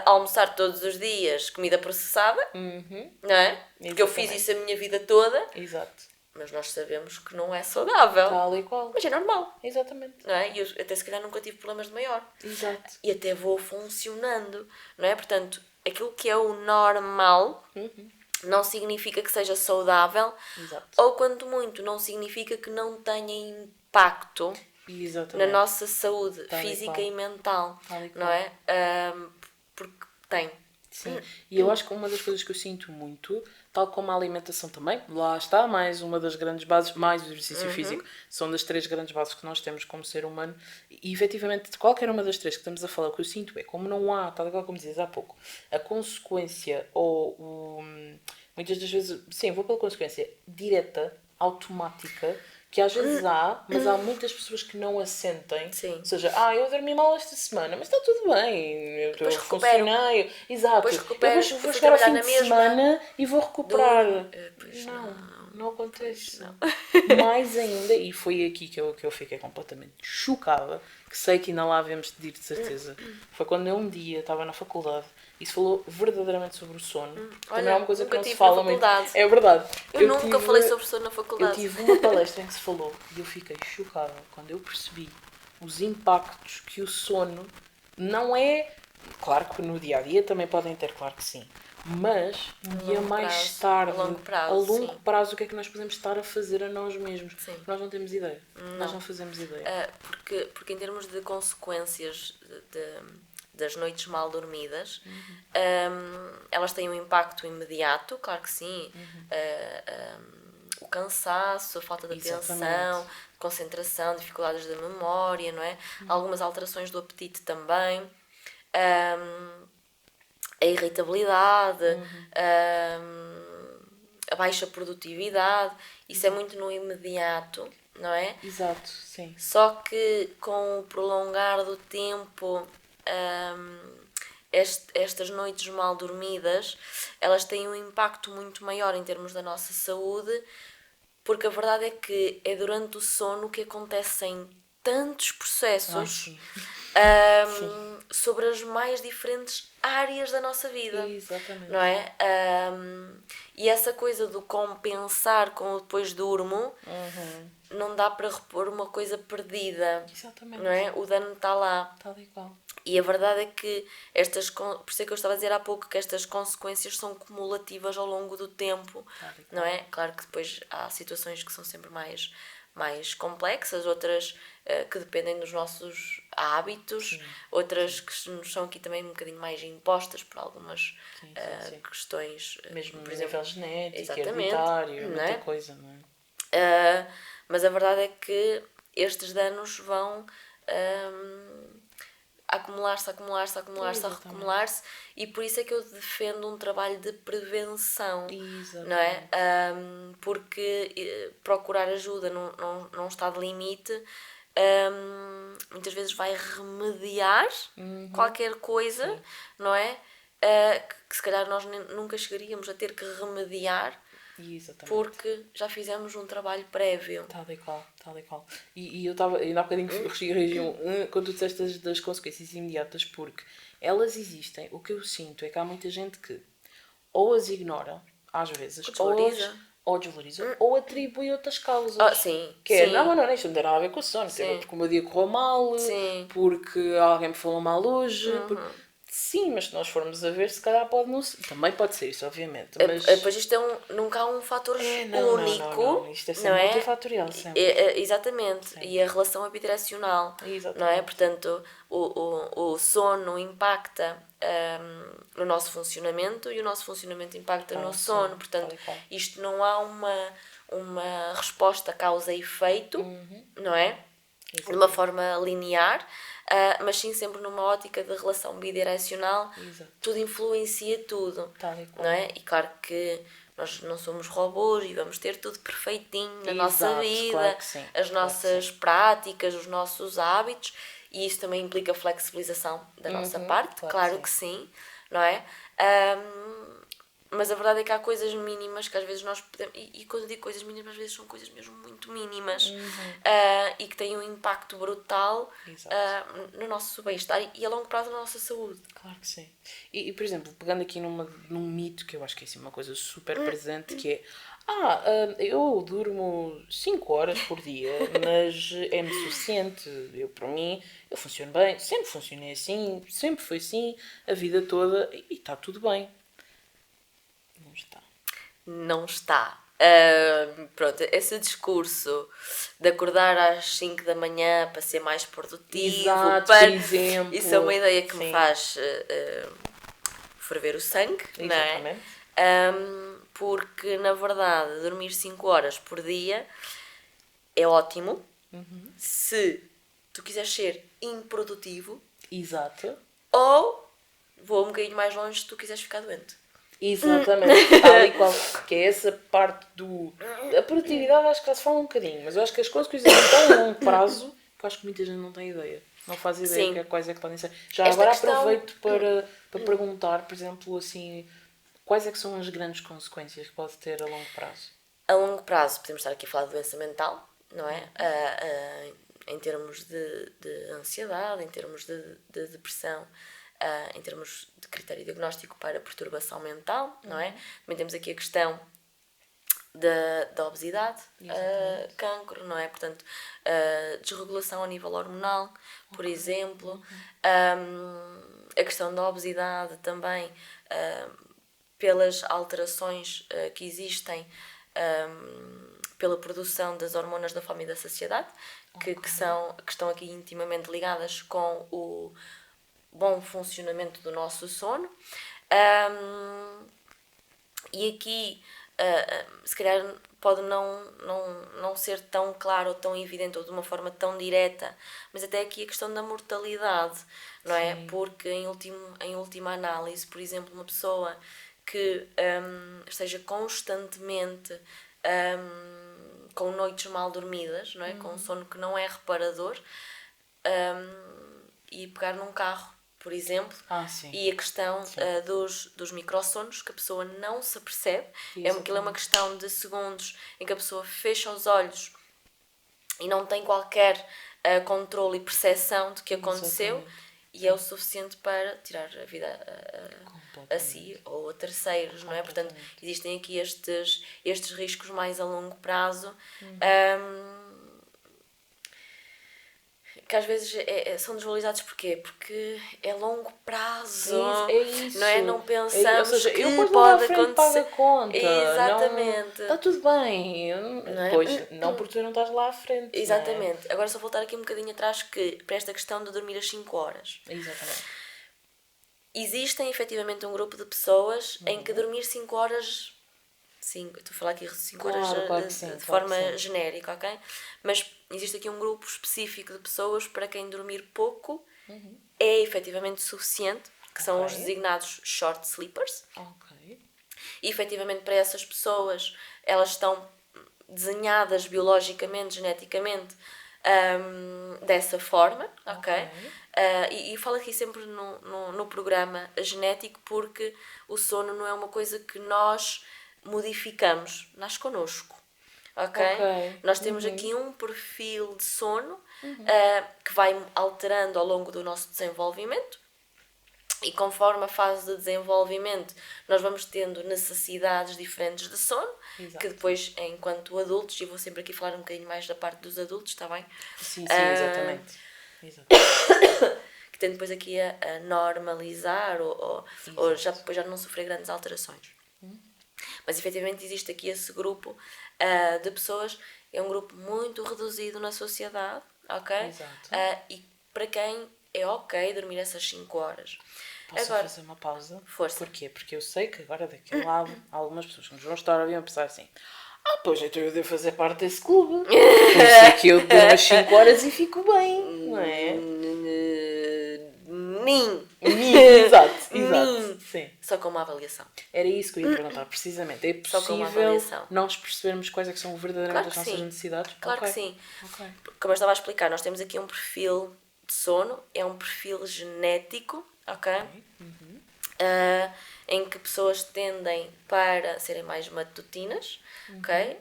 almoçar todos os dias comida processada, não é? Porque eu fiz isso a minha vida toda. Exato. Mas nós sabemos que não é saudável. Tal e qual. Mas é normal. Exatamente. Não é? E eu até se calhar nunca tive problemas de maior. Exato. E até vou funcionando. Não é? Portanto, aquilo que é o normal não significa que seja saudável. Exato. Ou, quanto muito, não significa que não tenha impacto na nossa saúde física e mental. Não é? Porque tem. Sim, e eu acho que uma das coisas que eu sinto muito, tal como a alimentação também, lá está, mais uma das grandes bases, mais o exercício físico, são das 3 grandes bases que nós temos como ser humano, e efetivamente de qualquer uma das 3 que estamos a falar, o que eu sinto é, como não há, tal igual como dizias há pouco, a consequência ou muitas das vezes, sim, vou pela consequência direta, automática, que às vezes há, mas há muitas pessoas que não a sentem. Sim. Ou seja, eu dormi mal esta semana, mas está tudo bem, eu funcionei. Exato. Depois Eu vou chegar ao fim de semana e vou recuperar. Não acontece. Mais ainda, e foi aqui que eu fiquei completamente chocada, que sei que ainda lá havemos de ir de certeza, foi quando eu um dia estava na faculdade e se falou verdadeiramente sobre o sono. Também é uma coisa que não se fala muito. É verdade. Eu nunca falei sobre sono na faculdade. Eu tive uma palestra em que se falou e eu fiquei chocada quando eu percebi os impactos que o sono não é... Claro que no dia-a-dia também podem ter, claro que sim. Mas um dia mais tarde, a longo prazo, o que é que nós podemos estar a fazer a nós mesmos? Sim. Nós não temos ideia. Nós não fazemos ideia. Porque em termos de consequências das noites mal dormidas, elas têm um impacto imediato, claro que sim. O cansaço, a falta de atenção, concentração, dificuldades da memória, não é? Algumas alterações do apetite também. A irritabilidade, a baixa produtividade, isso é muito no imediato, não é? Exato, sim. Só que com o prolongar do tempo, estas noites mal dormidas, elas têm um impacto muito maior em termos da nossa saúde, porque a verdade é que é durante o sono que acontecem tantos processos sobre as mais diferentes áreas da nossa vida. Exatamente. Não é? E essa coisa do compensar com o depois durmo, não dá para repor uma coisa perdida. Exatamente. Não é? O dano está lá. Tal e qual. E a verdade é que por isso é que eu estava a dizer há pouco que estas consequências são cumulativas ao longo do tempo, não é? Claro que depois há situações que são sempre mais complexas, outras que dependem dos nossos hábitos, outras que nos são aqui também um bocadinho mais impostas por algumas questões. Mesmo por exemplo, nível genético, hereditário, muita coisa, não é? Mas a verdade é que estes danos vão acumular-se, e por isso é que eu defendo um trabalho de prevenção. Exatamente. Não é? Porque procurar ajuda não está de limite, muitas vezes vai remediar qualquer coisa, não é? Que se calhar nós nunca chegaríamos a ter que remediar. Exatamente. Porque já fizemos um trabalho prévio. Tal e qual. E eu estava, ainda há bocadinho corrigi quando tu disseste das consequências imediatas, porque elas existem. O que eu sinto é que há muita gente que ou as ignora, às vezes, ou desvaloriza, ou atribui outras causas. Sim. Que é, não, isto não tem nada a ver com o sono, porque o meu dia correu mal, porque alguém me falou mal hoje. Sim, mas se nós formos a ver, se calhar também pode ser isso, obviamente. Mas... Depois isto nunca há um fator único. Não. Isto é sempre multifatorial. Exatamente. Sim. E a relação é bidirecional. Não é? Portanto, o sono impacta no nosso funcionamento e o nosso funcionamento impacta no sono. Portanto, isto não há uma resposta causa e efeito, não é? De uma forma linear. Mas sim sempre numa ótica de relação bidirecional. Tudo influencia tudo, não é? E claro que nós não somos robôs e vamos ter tudo perfeitinho na nossa vida, as nossas práticas, os nossos hábitos, e isso também implica flexibilização da nossa parte, claro que sim, não é? Mas a verdade é que há coisas mínimas que às vezes nós podemos... E quando eu digo coisas mínimas, às vezes são coisas mesmo muito mínimas e que têm um impacto brutal no nosso bem-estar e a longo prazo na nossa saúde. Claro que sim. E por exemplo, pegando aqui num mito que eu acho que é assim, uma coisa super presente, que é eu durmo 5 horas por dia, mas é-me suficiente. Eu, para mim, eu funciono bem, sempre funcionei assim, sempre foi assim, a vida toda, e está tudo bem. Não está. Não está. Pronto, esse discurso de acordar às 5 da manhã para ser mais produtivo, Exato, por exemplo. Isso é uma ideia que Sim. me faz ferver o sangue, Exatamente. não é? Porque, na verdade, dormir 5 horas por dia é ótimo se tu quiseres ser improdutivo. Exato. Ou vou um bocadinho mais longe se tu quiseres ficar doente. Exatamente, tal e qual. Que é essa parte do... A produtividade acho que já se fala um bocadinho, mas eu acho que as consequências a tão longo prazo que eu acho que muita gente não tem ideia. Não faz ideia quais é que podem ser. Já Esta agora questão... aproveito para perguntar, por exemplo, assim, quais é que são as grandes consequências que pode ter a longo prazo? A longo prazo podemos estar aqui a falar de doença mental, não é? Em termos de ansiedade, em termos de depressão, em termos de critério diagnóstico para perturbação mental, não é? Também temos aqui a questão da obesidade, cancro, não é? Portanto, desregulação a nível hormonal, por exemplo. A questão da obesidade também, pelas alterações que existem pela produção das hormonas da fome e da saciedade, que estão aqui intimamente ligadas com o bom funcionamento do nosso sono. E aqui, se calhar, pode não ser tão claro ou tão evidente ou de uma forma tão direta, mas até aqui a questão da mortalidade, não é? Porque, em última análise, por exemplo, uma pessoa que esteja constantemente com noites mal dormidas, não é? Com um sono que não é reparador, e pegar num carro, por exemplo, e a questão dos microssonos, que a pessoa não se apercebe. Aquilo é uma questão de segundos em que a pessoa fecha os olhos e não tem qualquer controle e percepção de que aconteceu, e é o suficiente para tirar a vida a si ou a terceiros, não é? Portanto, existem aqui estes riscos mais a longo prazo, que às vezes são desvalorizados. Porquê? Porque é longo prazo, é isso. Não é? Não pensamos ou seja, que eu pode acontecer. Pago a conta. Exatamente. Está tudo bem. Pois, não porque tu não estás lá à frente. Exatamente. Agora só voltar aqui um bocadinho atrás para esta questão de dormir às 5 horas. Exatamente. Existem efetivamente um grupo de pessoas em que dormir 5 horas... Sim, estou a falar aqui 5 horas de forma genérica, ok? Mas existe aqui um grupo específico de pessoas para quem dormir pouco é efetivamente suficiente, que são os designados short sleepers. E efetivamente para essas pessoas, elas estão desenhadas biologicamente, geneticamente, dessa forma, ok? E falo aqui sempre no programa genético, porque o sono não é uma coisa que nós modificamos, nasce connosco, ok? Nós temos aqui um perfil de sono que vai alterando ao longo do nosso desenvolvimento, e conforme a fase de desenvolvimento nós vamos tendo necessidades diferentes de sono. Exato. Que depois, enquanto adultos, e vou sempre aqui falar um bocadinho mais da parte dos adultos, está bem? Sim, exatamente. Que tem depois aqui a normalizar ou depois já não sofrer grandes alterações. Mas efetivamente existe aqui esse grupo de pessoas, é um grupo muito reduzido na sociedade, ok? Exato. E para quem é ok dormir essas 5 horas. Posso fazer uma pausa? Força. Porquê? Porque eu sei que agora daquele lado há algumas pessoas que nos vão estar a ouvir a pensar assim: pois então eu devo fazer parte desse clube. Por isso é que eu durmo as 5 horas e fico bem, não é? Exato. Sim. Só com uma avaliação. Era isso que eu ia perguntar, precisamente. É possível nós percebermos quais é que são verdadeiramente as nossas necessidades? Claro que sim. Como eu estava a explicar, nós temos aqui um perfil de sono é um perfil genético, ok? Em que pessoas tendem para serem mais matutinas, ok?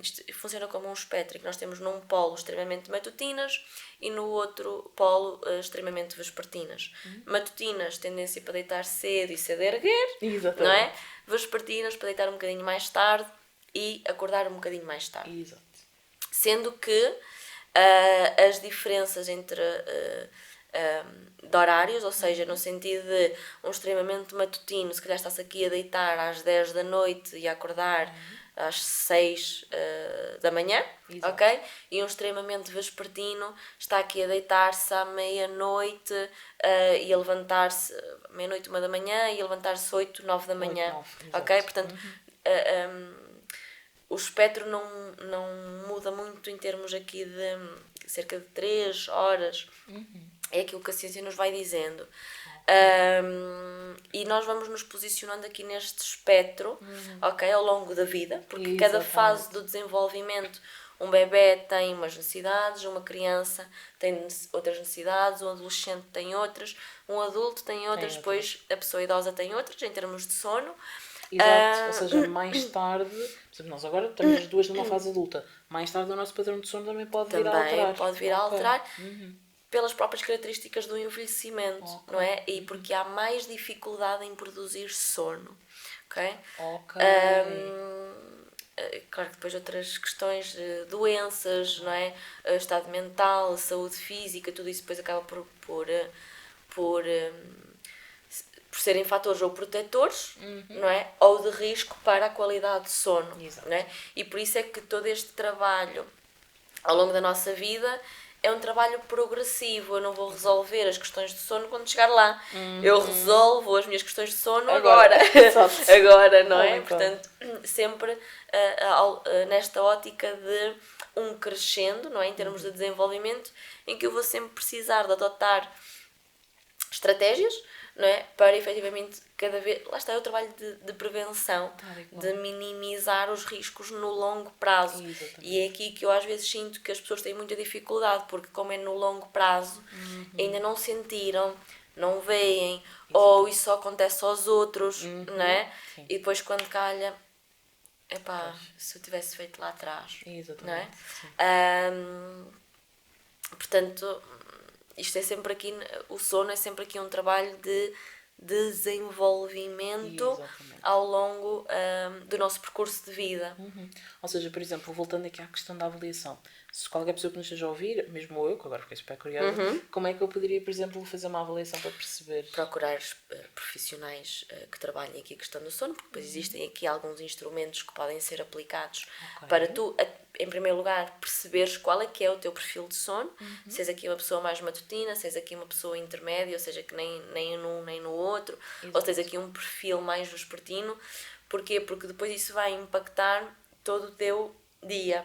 Isto funciona como um espectro, que nós temos num polo extremamente matutinas e no outro polo extremamente vespertinas. Matutinas, tendência para deitar cedo e cedo a erguer, Exatamente. não é? Vespertinas, para deitar um bocadinho mais tarde e acordar um bocadinho mais tarde. Exato. Sendo que as diferenças entre de horários, ou seja, no sentido de um extremamente matutino, se calhar está-se aqui a deitar às 10 da noite e a acordar às 6 da manhã, ok? E um extremamente vespertino está aqui a deitar-se à meia-noite e a levantar-se meia-noite, 1 da manhã e a levantar-se 8, 9 da manhã, 9, ok? Portanto, o espectro não muda muito em termos aqui de cerca de 3 horas. É aquilo que a ciência nos vai dizendo. E nós vamos nos posicionando aqui neste espectro, ok, ao longo da vida, porque cada fase do desenvolvimento, um bebê tem umas necessidades, uma criança tem outras necessidades, um adolescente tem outras, um adulto tem outras, depois a pessoa idosa tem outras, em termos de sono. Exato, ou seja, mais tarde, por exemplo, nós agora estamos as duas numa fase adulta, mais tarde o nosso padrão de sono também pode vir a alterar. Pode vir a alterar. Pelas próprias características do envelhecimento, não é? E porque há mais dificuldade em produzir sono, ok? Claro que depois outras questões, doenças, não é? Estado mental, saúde física, tudo isso depois acaba por serem fatores ou protetores, não é? Ou de risco para a qualidade de sono, não é? E por isso é que todo este trabalho ao longo da nossa vida é um trabalho progressivo. Eu não vou resolver as questões de sono quando chegar lá. Eu resolvo as minhas questões de sono agora. Agora, não é? Portanto, sempre nesta ótica de um crescendo, não é? Em termos de desenvolvimento, em que eu vou sempre precisar de adotar estratégias, não é? Para efetivamente cada vez... Lá está, é o trabalho de prevenção, de minimizar os riscos no longo prazo. E é aqui que eu às vezes sinto que as pessoas têm muita dificuldade, porque como é no longo prazo, ainda não sentiram, não veem, ou isso só acontece aos outros, não é? E depois quando calha, epá, se eu tivesse feito lá atrás, não é? Portanto, isto é sempre aqui, o sono é sempre aqui um trabalho de desenvolvimento ao longo do nosso percurso de vida. Ou seja, por exemplo, voltando aqui à questão da avaliação, se qualquer pessoa que nos esteja a ouvir, mesmo eu, que agora fiquei super curiosa, como é que eu poderia, por exemplo, fazer uma avaliação para perceber? Procurar profissionais que trabalhem aqui a questão do sono, porque depois existem aqui alguns instrumentos que podem ser aplicados para tu, em primeiro lugar, perceberes qual é que é o teu perfil de sono, se és aqui uma pessoa mais matutina, se és aqui uma pessoa intermédia, ou seja, que nem num nem no outro, ou se és aqui um perfil mais vespertino. Porquê? Porque depois isso vai impactar todo o teu dia.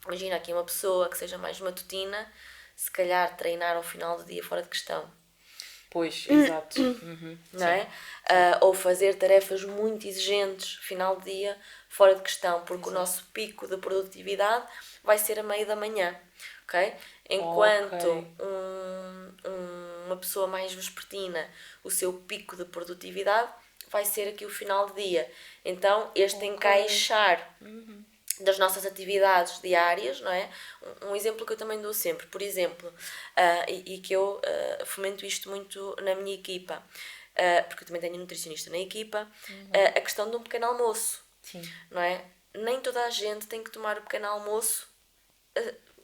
Imagina aqui uma pessoa que seja mais matutina, se calhar treinar ao final do dia fora de questão. Pois, exato. Não é? Ou fazer tarefas muito exigentes final do dia fora de questão, porque o nosso pico de produtividade vai ser a meio da manhã, ok? Enquanto uma pessoa mais vespertina, o seu pico de produtividade vai ser aqui o final do dia. Então, este encaixar das nossas atividades diárias, não é? Um exemplo que eu também dou sempre, por exemplo, e que eu fomento isto muito na minha equipa, porque eu também tenho nutricionista na equipa, a questão de um pequeno almoço, não é? Nem toda a gente tem que tomar o pequeno almoço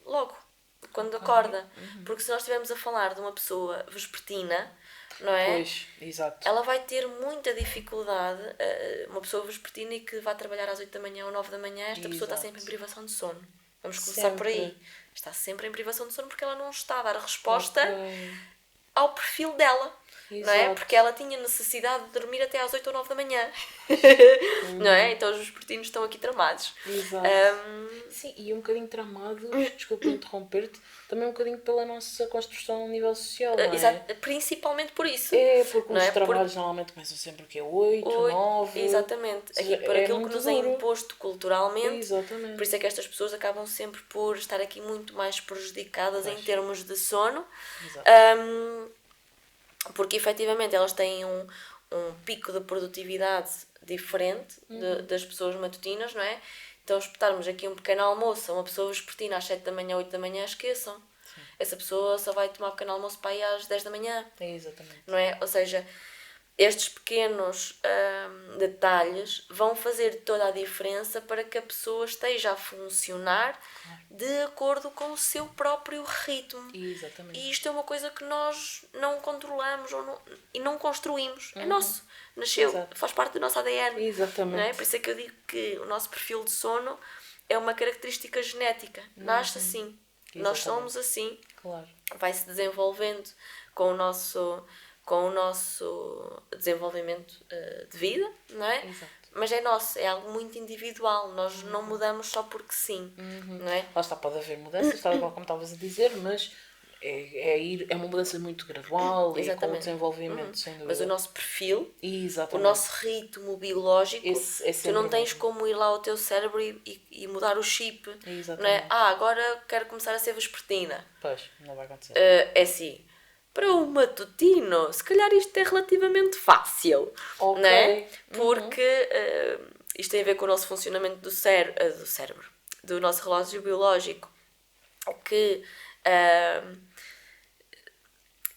logo, quando acorda, porque se nós estivermos a falar de uma pessoa vespertina, não é? Pois, exato. Ela vai ter muita dificuldade, uma pessoa vespertina e que vai trabalhar às 8 da manhã ou 9 da manhã, esta pessoa está sempre em privação de sono. Vamos começar por aí. Está sempre em privação de sono porque ela não está a dar a resposta ao perfil dela. Exato. Não é? Porque ela tinha necessidade de dormir até às 8 ou 9 da manhã. Não é? Então os vespertinos estão aqui tramados. Exato. Sim, e um bocadinho tramados, desculpa interromper-te, também um bocadinho pela nossa construção a nível social, não é? Exato, principalmente por isso. É, porque não os é? trabalhos normalmente começam sempre o quê? 8, 9... Exatamente. Seja, aqui, por aquilo que nos é duro. imposto culturalmente. Exatamente. Por isso é que estas pessoas acabam sempre por estar aqui muito mais prejudicadas em termos de sono. Exato. Porque efetivamente elas têm um pico de produtividade diferente das pessoas matutinas, não é? Então, espetarmos aqui um pequeno almoço a uma pessoa vespertina às 7 da manhã, 8 da manhã, esqueçam. Sim. Essa pessoa só vai tomar pequeno almoço para ir às 10 da manhã. Exatamente. Não é? Ou seja, estes pequenos detalhes vão fazer toda a diferença para que a pessoa esteja a funcionar de acordo com o seu próprio ritmo. Exatamente. E isto é uma coisa que nós não controlamos e não construímos. É nosso. Nasceu. Exato. Faz parte do nosso ADN. Exatamente. Não é? Por isso é que eu digo que o nosso perfil de sono é uma característica genética. Nasce assim. Exatamente. Nós somos assim. Claro. Vai-se desenvolvendo com o nosso desenvolvimento de vida, não é? Exato. Mas é nosso, é algo muito individual, nós não mudamos só porque sim, não é? Lá está, pode haver mudanças, tal como estavas a dizer, mas é uma mudança muito gradual e com o desenvolvimento, sem dúvida. Mas o nosso perfil, Exatamente. o nosso ritmo biológico, tu não tens como ir lá ao teu cérebro e mudar o chip, Exatamente. não é? Agora quero começar a ser vespertina. Pois, não vai acontecer. É assim, para o matutino, se calhar isto é relativamente fácil, Ok. não é? Porque isto tem a ver com o nosso funcionamento do cérebro, do nosso relógio biológico, que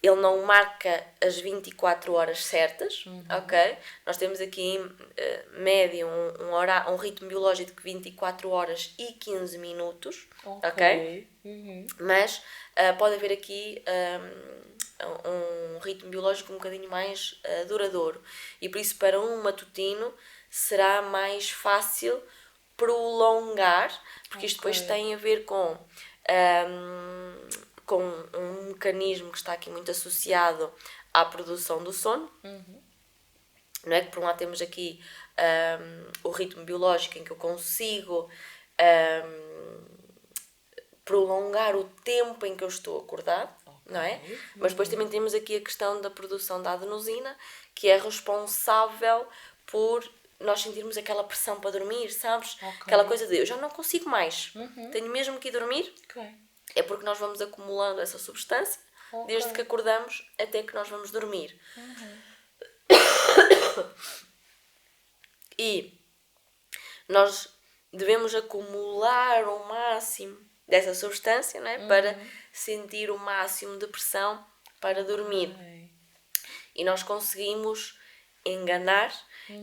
ele não marca as 24 horas certas, ok? Nós temos aqui em média um ritmo biológico de 24 horas e 15 minutos, ok? Mas pode haver aqui um ritmo biológico um bocadinho mais duradouro. E por isso, para um matutino, será mais fácil prolongar, porque isto depois tem a ver com um mecanismo que está aqui muito associado à produção do sono. Não é? Que por um lado temos aqui o ritmo biológico em que eu consigo prolongar o tempo em que eu estou acordado, não é? Mas depois também temos aqui a questão da produção da adenosina, que é responsável por nós sentirmos aquela pressão para dormir, sabes? Aquela coisa de eu já não consigo mais, tenho mesmo que ir dormir. É porque nós vamos acumulando essa substância desde que acordamos até que nós vamos dormir. E nós devemos acumular o máximo dessa substância, não é? Para sentir o máximo de pressão para dormir. E nós conseguimos enganar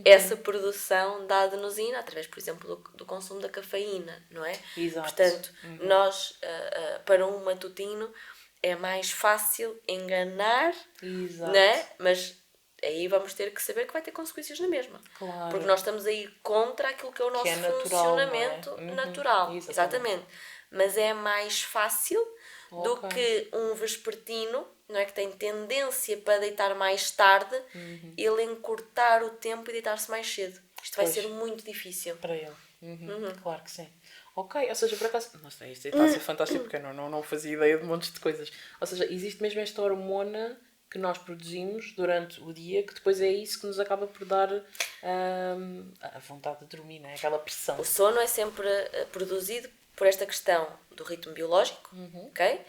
essa produção da adenosina através, por exemplo, do consumo da cafeína, não é? Exato. Portanto, nós, para um matutino, é mais fácil enganar, Exato. não é? Mas aí vamos ter que saber que vai ter consequências na mesma. Claro. Porque nós estamos a ir contra aquilo que é o nosso funcionamento natural. Exatamente. Mas é mais fácil do que um vespertino, não é, que tem tendência para deitar mais tarde, ele encurtar o tempo e deitar-se mais cedo. Isto vai ser muito difícil. Para ele. Claro que sim. Ok, ou seja, por acaso... Nossa, isto está a ser fantástico porque eu não fazia ideia de montes de coisas. Ou seja, existe mesmo esta hormona que nós produzimos durante o dia, que depois é isso que nos acaba por dar a vontade de dormir, não é? Aquela pressão. O sono é sempre produzido por esta questão do ritmo biológico, ok?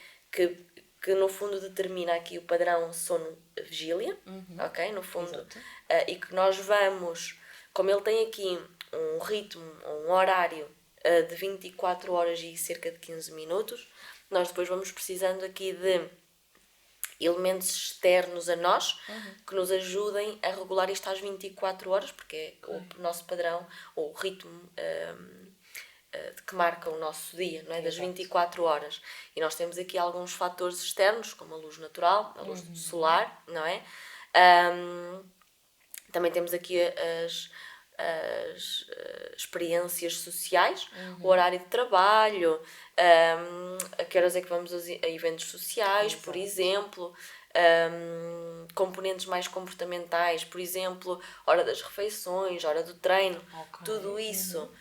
Que no fundo determina aqui o padrão sono-vigília, ok? No fundo. E que nós vamos, como ele tem aqui um ritmo, um horário de 24 horas e cerca de 15 minutos, nós depois vamos precisando aqui de elementos externos a nós que nos ajudem a regular isto às 24 horas, porque é o nosso padrão, ou o ritmo que marca o nosso dia, não é? Das 24 horas. E nós temos aqui alguns fatores externos, como a luz natural, a luz solar, não é? Também temos aqui as experiências sociais, o horário de trabalho, a que horas é que vamos a eventos sociais, por exemplo, componentes mais comportamentais, por exemplo, hora das refeições, hora do treino, tudo isso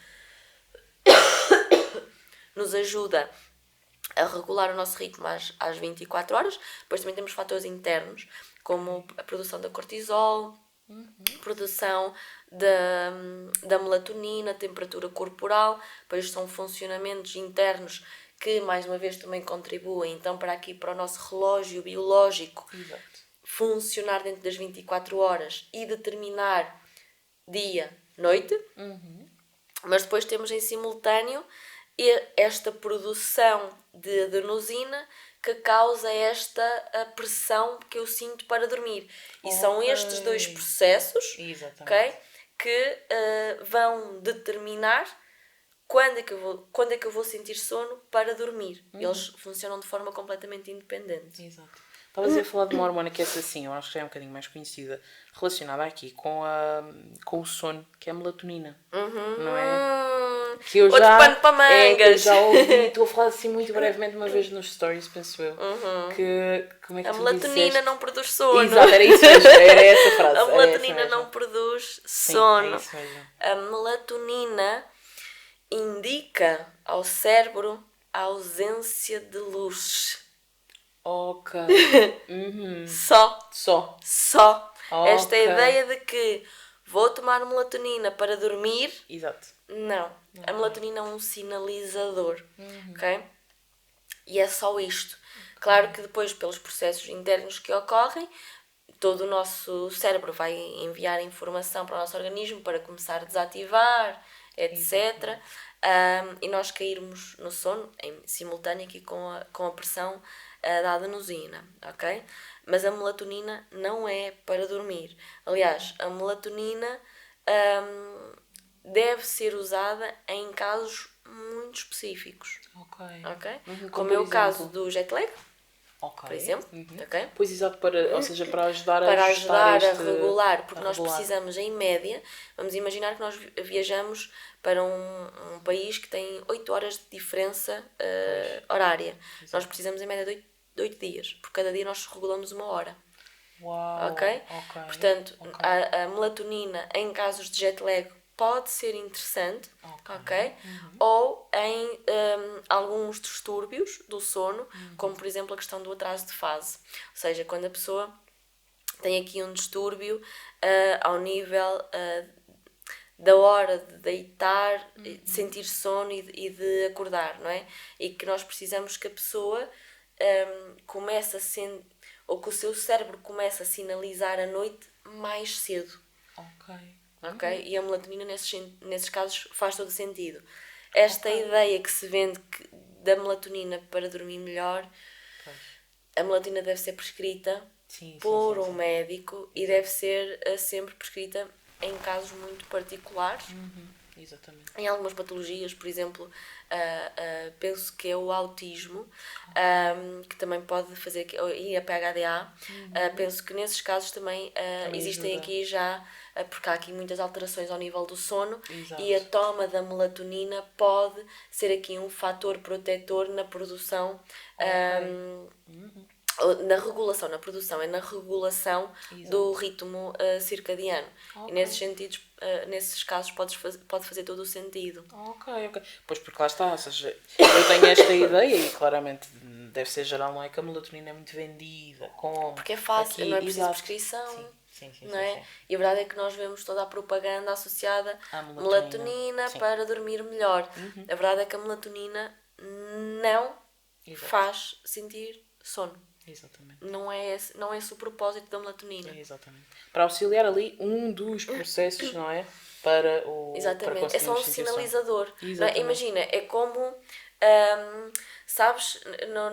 nos ajuda a regular o nosso ritmo às 24 horas. Depois também temos fatores internos, como a produção da cortisol, produção da melatonina, temperatura corporal. Depois são funcionamentos internos que, mais uma vez, também contribuem então para o nosso relógio biológico funcionar dentro das 24 horas e determinar dia, noite. Mas depois temos em simultâneo esta produção de adenosina que causa esta pressão que eu sinto para dormir. E são estes dois processos, que vão determinar quando é que eu vou sentir sono para dormir. Eles funcionam de forma completamente independente. Exato. Estavas a falar de uma hormona que é assim, eu acho que é um bocadinho mais conhecida, relacionada aqui com o sono, que é a melatonina. Não é? Que eu pano para mangas. Que eu já ouvi, estou a falar assim muito brevemente uma vez nos stories, penso eu. Que, como é que a melatonina não produz sono. Exato, era isso mesmo, era essa frase. A melatonina não produz sono. Sim, é isso mesmo. A melatonina indica ao cérebro a ausência de luz. Ok. Só. Okay. Esta ideia de que vou tomar melatonina para dormir. Exato. Não. A melatonina é um sinalizador. Ok? E é só isto. Claro que depois, pelos processos internos que ocorrem, todo o nosso cérebro vai enviar informação para o nosso organismo para começar a desativar, etc. E nós cairmos no sono em simultâneo aqui com a pressão da adenosina, ok? Mas a melatonina não é para dormir. Aliás, a melatonina deve ser usada em casos muito específicos. Ok? Como é o caso do jet lag, por exemplo. Okay? Pois, exato, ou seja, para ajudar a regular, porque nós precisamos, em média, vamos imaginar que nós viajamos para um país que tem 8 horas de diferença horária. Exato. Nós precisamos, em média, de 8 dias. Por cada dia nós regulamos 1 hora. Uau! Ok? Portanto, a melatonina, em casos de jet lag, pode ser interessante, ok? Ou em alguns distúrbios do sono, como por exemplo a questão do atraso de fase. Ou seja, quando a pessoa tem aqui um distúrbio ao nível da hora de deitar, de sentir sono e de acordar, não é? E que nós precisamos que a pessoa comece ou que o seu cérebro comece a sinalizar a noite mais cedo. Ok? E a melatonina nesses casos faz todo sentido. Esta ideia que se vende da melatonina para dormir melhor, a melatonina deve ser prescrita por um médico e deve ser sempre prescrita em casos muito particulares. Exatamente. Em algumas patologias, por exemplo, penso que é o autismo, que também pode fazer, e a PHDA, penso que nesses casos também existem ajuda. Aqui já, porque há aqui muitas alterações ao nível do sono. Exato. E a toma da melatonina pode ser aqui um fator protetor na produção, na regulação, na produção, é na regulação Exato. Do ritmo circadiano. E nesses casos pode fazer todo o sentido. Ok. Pois, porque lá está, ou seja, eu tenho esta ideia e claramente deve ser geral, não é? Que a melatonina é muito vendida. Porque é fácil, não é preciso prescrição. Sim, não é? Sim. E a verdade é que nós vemos toda a propaganda associada à melatonina para dormir melhor. A verdade é que a melatonina não faz sentir sono. Exatamente. Não é esse o propósito da melatonina. Exatamente. Para auxiliar ali um dos processos, não é? Para o... Exatamente. Para é só um sinalizador. Não é? Imagina, é como... sabes,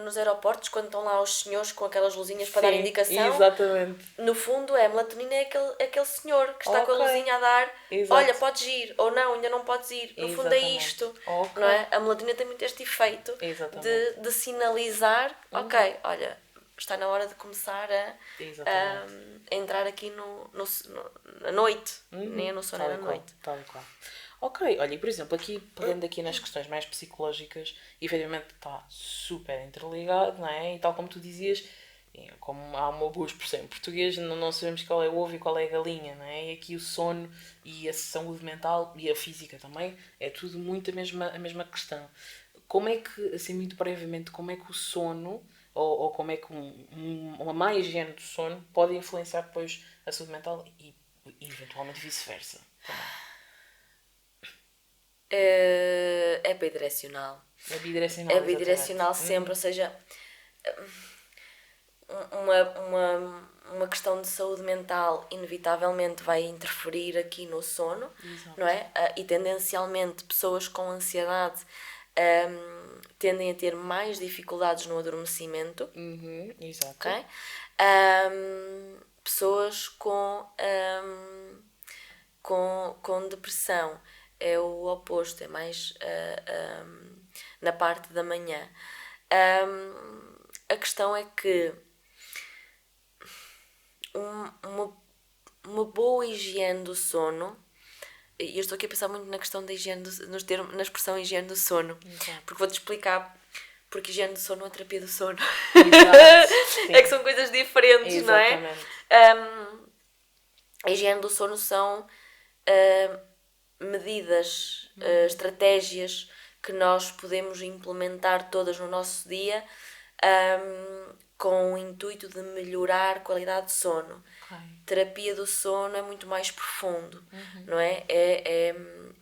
nos aeroportos, quando estão lá os senhores com aquelas luzinhas para dar indicação. Exatamente. No fundo, a melatonina é aquele senhor que está com a luzinha a dar. Exato. Olha, podes ir. Ou não, ainda não podes ir. No fundo é isto. Não é? A melatonina tem muito este efeito de sinalizar. Ok, olha... Está na hora de começar a entrar aqui na noite. Nem é no sono, é na noite. Tal e qual. Ok, olha, e por exemplo, aqui, pegando aqui nas questões mais psicológicas, efetivamente está super interligado, não é? E tal como tu dizias, como há uma boa expressão em português, não sabemos qual é o ovo e qual é a galinha, não é? E aqui o sono e a saúde mental e a física também, é tudo muito a mesma questão. Como é que, assim muito brevemente, como é que o sono, ou como é que uma má higiene do sono pode influenciar depois a saúde mental e eventualmente vice-versa também? É bidirecional. É bidirecional, É bidirecional exatamente. sempre, ou seja, uma questão de saúde mental inevitavelmente vai interferir aqui no sono, Exato. não é? E tendencialmente pessoas com ansiedade tendem a ter mais dificuldades no adormecimento. Exato. Okay? Pessoas com depressão é o oposto, é mais na parte da manhã. A questão é que uma boa higiene do sono, e eu estou aqui a pensar muito na questão da higiene na expressão higiene do sono. Exato. Porque vou-te explicar porque higiene do sono é terapia do sono. Exato. É que são coisas diferentes. Exatamente. Não é? A higiene do sono são medidas, estratégias que nós podemos implementar todas no nosso dia com o intuito de melhorar a qualidade de sono. Okay. Terapia do sono é muito mais profundo, não é? É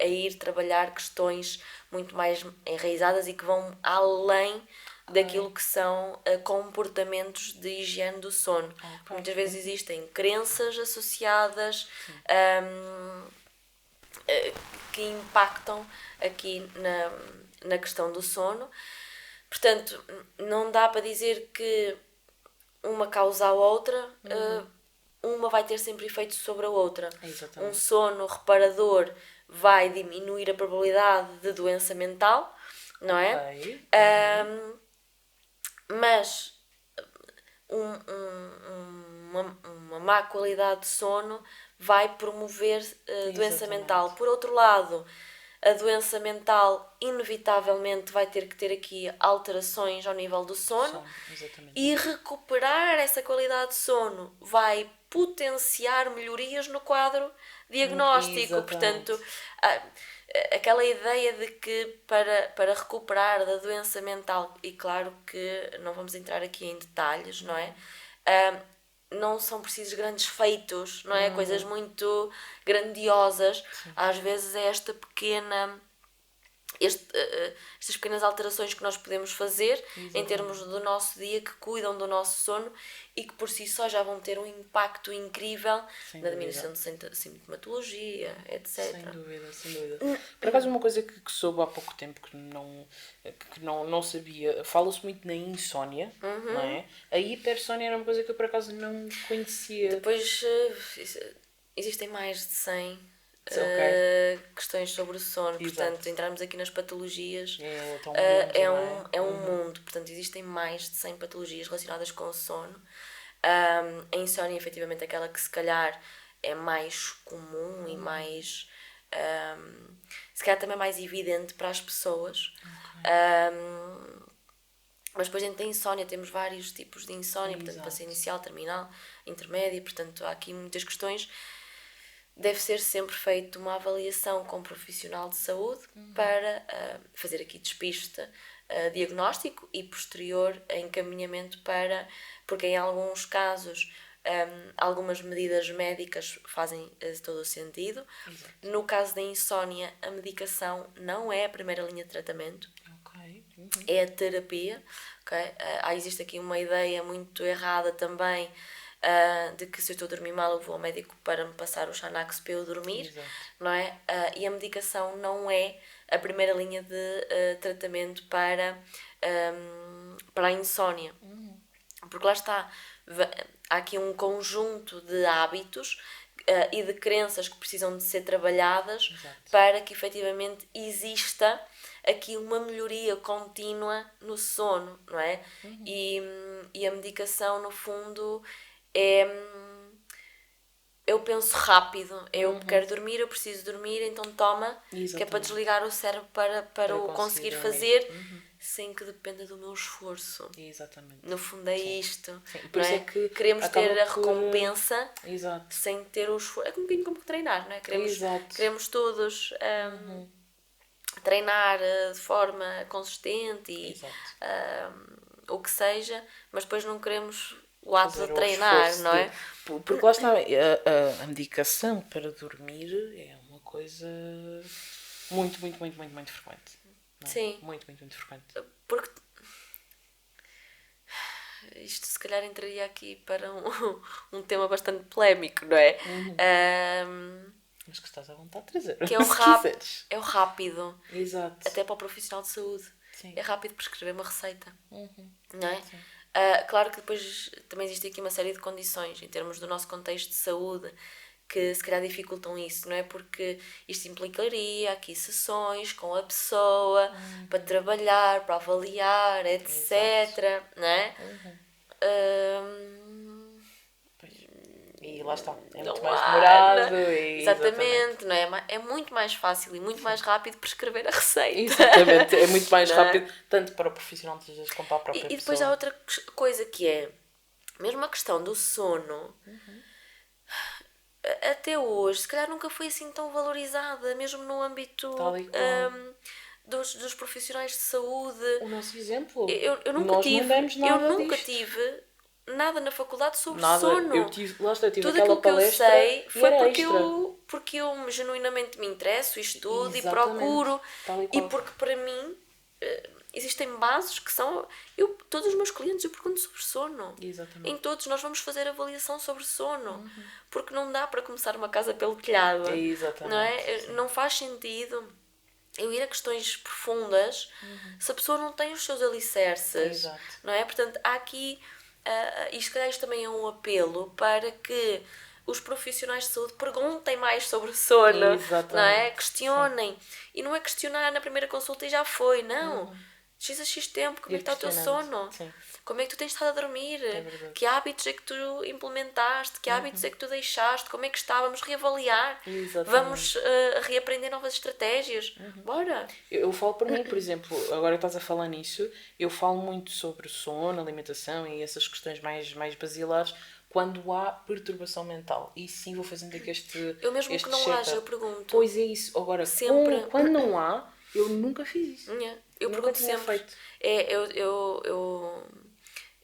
ir trabalhar questões muito mais enraizadas e que vão além daquilo que são comportamentos de higiene do sono. Okay. Muitas vezes existem crenças associadas que impactam aqui na questão do sono. Portanto, não dá para dizer que uma causa a outra, uma vai ter sempre efeito sobre a outra. Exatamente. Um sono reparador vai diminuir a probabilidade de doença mental, não é? Okay. Mas uma má qualidade de sono vai promover doença mental. Por outro lado, a doença mental inevitavelmente vai ter que ter aqui alterações ao nível do sono. E recuperar essa qualidade de sono vai potenciar melhorias no quadro diagnóstico. Portanto, aquela ideia de que para recuperar da doença mental, e claro que não vamos entrar aqui em detalhes, não é? Não são precisos grandes feitos, não é? Coisas muito grandiosas. Sim. Às vezes é estas pequenas alterações que nós podemos fazer. Exatamente. Em termos do nosso dia, que cuidam do nosso sono e que por si só já vão ter um impacto incrível na diminuição de sintomatologia, etc. Sem dúvida. Por acaso, uma coisa que soube há pouco tempo que não sabia, fala-se muito na insónia, não é? A hipersónia era uma coisa que eu por acaso não conhecia. Depois existem mais de 100 questões sobre o sono. Exato. Portanto, entrarmos aqui nas patologias é um mundo. Portanto, existem mais de 100 patologias relacionadas com o sono. A insónia, efetivamente, é aquela que se calhar é mais comum e mais se calhar também mais evidente para as pessoas. Okay. Mas depois dentro da insónia temos vários tipos de insónia. Exato. Portanto, paciente inicial, terminal, intermédia. Portanto, há aqui muitas questões. Deve ser sempre feita uma avaliação com um profissional de saúde para fazer aqui despiste diagnóstico e posterior encaminhamento porque em alguns casos algumas medidas médicas fazem todo o sentido. Exato. No caso da insónia, a medicação não é a primeira linha de tratamento. Okay. É a terapia. Okay? Existe aqui uma ideia muito errada também de que se eu estou a dormir mal eu vou ao médico para me passar o Xanax para eu dormir. Exato. Não é? E a medicação não é a primeira linha de tratamento para a insónia. Porque lá está, há aqui um conjunto de hábitos e de crenças que precisam de ser trabalhadas. Exato. Para que efetivamente exista aqui uma melhoria contínua no sono, não é? E a medicação, no fundo, eu penso rápido, eu quero dormir, eu preciso dormir, então toma, Exatamente. que é para desligar o cérebro para o conseguir fazer, sem que dependa do meu esforço. Exatamente. No fundo é isto. Sim. Por isso é que queremos ter a recompensa Exato. sem ter o esforço. É um bocadinho como treinar, não é? Queremos todos treinar de forma consistente e o que seja, mas depois não queremos o ato de treinar, não é? Porque lá está, a medicação para dormir é uma coisa muito, muito, muito, muito, muito frequente. Não é? Sim. Muito, muito, muito frequente. Porque isto se calhar entraria aqui para um tema bastante polémico, não é? Mas que estás à vontade de trazer. Que é o rápido. Exato. Até para o profissional de saúde. Sim. É rápido prescrever uma receita. Não é? Claro que depois também existe aqui uma série de condições em termos do nosso contexto de saúde que se calhar dificultam isso, não é? Porque isto implicaria aqui sessões com a pessoa para trabalhar, para avaliar, etc. Exato. Não é? E lá está, é muito mais demorado. Exatamente, não é? É muito mais fácil e muito mais rápido prescrever a receita. Exatamente, é muito mais rápido, tanto para o profissional às vezes como para a própria pessoa. E depois há outra coisa que é, mesmo a questão do sono, até hoje, se calhar nunca foi assim tão valorizada, mesmo no âmbito dos profissionais de saúde. O nosso exemplo, eu nunca tive nada na faculdade sobre sono. Eu tive tudo aquela palestra. Tudo aquilo que eu sei foi porque eu genuinamente me interesso, estudo. Exatamente. E procuro. E porque para mim existem bases que são... todos os meus clientes eu pergunto sobre sono. Exatamente. Em todos nós vamos fazer avaliação sobre sono. Porque não dá para começar uma casa pelo telhado. Exatamente. Não é? Não faz sentido eu ir a questões profundas se a pessoa não tem os seus alicerces. Exato. Não é? Portanto, há aqui... e se calhar isto também é um apelo para que os profissionais de saúde perguntem mais sobre o sono. Exatamente. Não é? Questionem. Sim. E não é questionar na primeira consulta e já foi, não. X a X tempo, como é que está o teu sono? Sim. Como é que tu tens estado a dormir? Que hábitos é que tu implementaste? Que hábitos é que tu deixaste? Como é que está? Vamos reavaliar. Exatamente. Vamos reaprender novas estratégias. Bora! Eu falo por mim, por exemplo, agora que estás a falar nisso, eu falo muito sobre sono, alimentação e essas questões mais basilares quando há perturbação mental. E sim, vou fazendo aqui eu mesmo que não haja, eu pergunto. Pois é isso. Agora, sempre quando não há, eu nunca fiz isso. Eu pergunto sempre. Feito.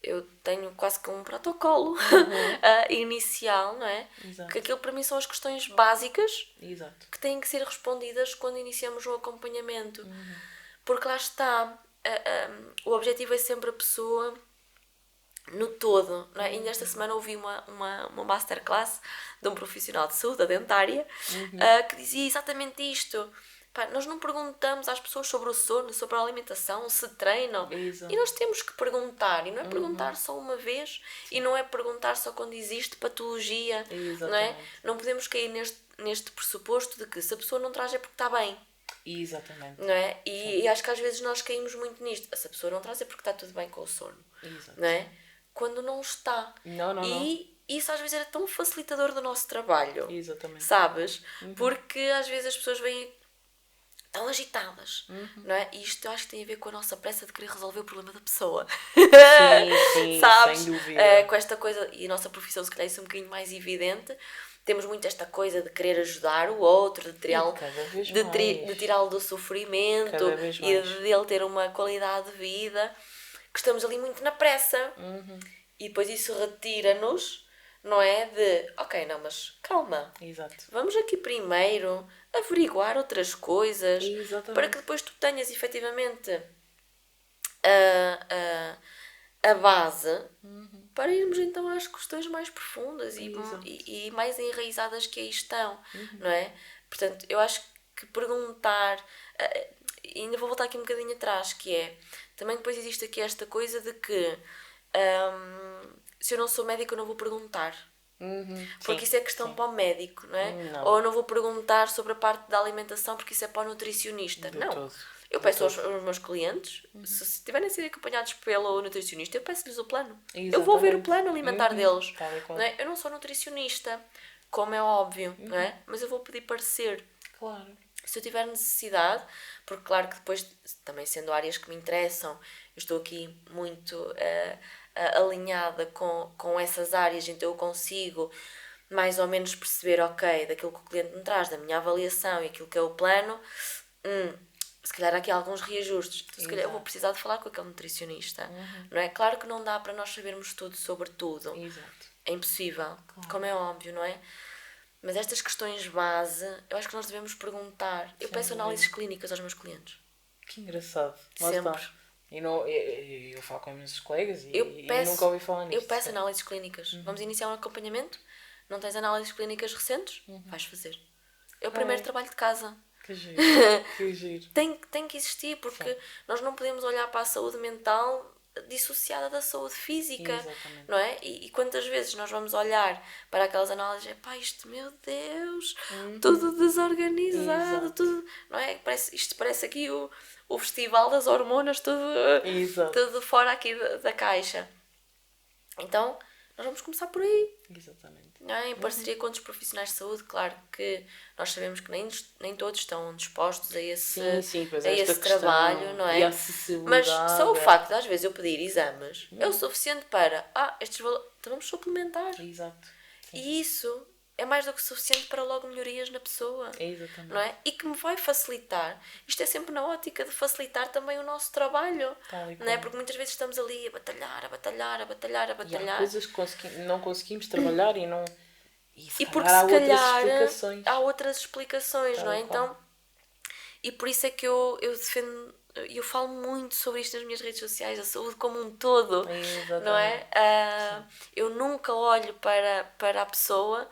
Eu tenho quase que um protocolo inicial, não é? Exato. Que aquilo para mim são as questões básicas. Exato. Que têm que ser respondidas quando iniciamos o acompanhamento. Porque lá está, o objetivo é sempre a pessoa no todo. Não é? Ainda esta semana ouvi uma masterclass de um profissional de saúde, a dentária, que dizia exatamente isto. Pá, nós não perguntamos às pessoas sobre o sono, sobre a alimentação, se treinam. Exato. E nós temos que perguntar. E não é perguntar só uma vez. Sim. E não é perguntar só quando existe patologia. Não é? Não podemos cair neste pressuposto de que se a pessoa não traz é porque está bem. Exatamente. Não é? E acho que às vezes nós caímos muito nisto. Se a pessoa não traz é porque está tudo bem com o sono. Exato. Não é? Quando não está. Não. Isso às vezes era tão facilitador do nosso trabalho. Exatamente. Sabes? Porque às vezes as pessoas vêm tão agitadas, não é? E isto eu acho que tem a ver com a nossa pressa de querer resolver o problema da pessoa. Sim, sabes? Sem dúvida. Com esta coisa, e a nossa profissão se calhar isso é um bocadinho mais evidente, temos muito esta coisa de querer ajudar o outro, de tirá-lo do sofrimento e de ele ter uma qualidade de vida, que estamos ali muito na pressa. E depois isso retira-nos, não é? De, ok, não, mas calma. Exato. Vamos aqui primeiro averiguar outras coisas. Exatamente. Para que depois tu tenhas efetivamente a base para irmos então às questões mais profundas e mais enraizadas que aí estão, não é? Portanto, eu acho que perguntar, ainda vou voltar aqui um bocadinho atrás, que é, também depois existe aqui esta coisa de que se eu não sou médico eu não vou perguntar. Porque isso é questão para o médico, não é? Não. Ou eu não vou perguntar sobre a parte da alimentação porque isso é para o nutricionista. Eu peço aos meus clientes, se estiverem a ser acompanhados pelo nutricionista, eu peço-lhes o plano. Exatamente. Eu vou ver o plano alimentar deles. Não é? Eu não sou nutricionista, como é óbvio, não é? Mas eu vou pedir parecer. Claro. Se eu tiver necessidade, porque claro que depois, também sendo áreas que me interessam, eu estou aqui muito alinhada com essas áreas, então eu consigo mais ou menos perceber, ok, daquilo que o cliente me traz, da minha avaliação e aquilo que é o plano, se calhar há aqui alguns reajustes. Então, se calhar eu vou precisar de falar com aquele nutricionista. Não é? Claro que não dá para nós sabermos tudo sobre tudo. Exato. É impossível, Claro. como é óbvio, não é? Mas estas questões base, eu acho que nós devemos perguntar. Eu peço análises clínicas aos meus clientes. Que engraçado. Sempre. E não, eu falo com os meus colegas e nunca ouvi falar nisto. Eu peço análises clínicas. Vamos iniciar um acompanhamento? Não tens análises clínicas recentes? Vais fazer. É o primeiro trabalho de casa. Que giro. Que giro. Tem que existir, porque nós não podemos olhar para a saúde mental dissociada da saúde física. Exatamente. Não é? E quantas vezes nós vamos olhar para aquelas análises, pá, isto, meu Deus, tudo desorganizado, tudo, não é? Isto parece aqui o festival das hormonas, tudo fora aqui da caixa. Então, nós vamos começar por aí. Exatamente. Não é? Em parceria com outros profissionais de saúde, claro que nós sabemos que nem todos estão dispostos a esse, a esse trabalho, não é? E a acessibilidade. Mas só o facto de às vezes eu pedir exames é o suficiente para, estes valores, então vamos suplementar. Exato. Sim. E isso é mais do que suficiente para logo melhorias na pessoa. Exatamente. Não é? E que me vai facilitar. Isto é sempre na ótica de facilitar também o nosso trabalho. Não é? Porque muitas vezes estamos ali a batalhar. E há coisas que não conseguimos trabalhar e não... E porque se calhar há outras explicações, não é? Então, e por isso é que eu defendo, eu falo muito sobre isto nas minhas redes sociais, a saúde como um todo, não é? Eu nunca olho para a pessoa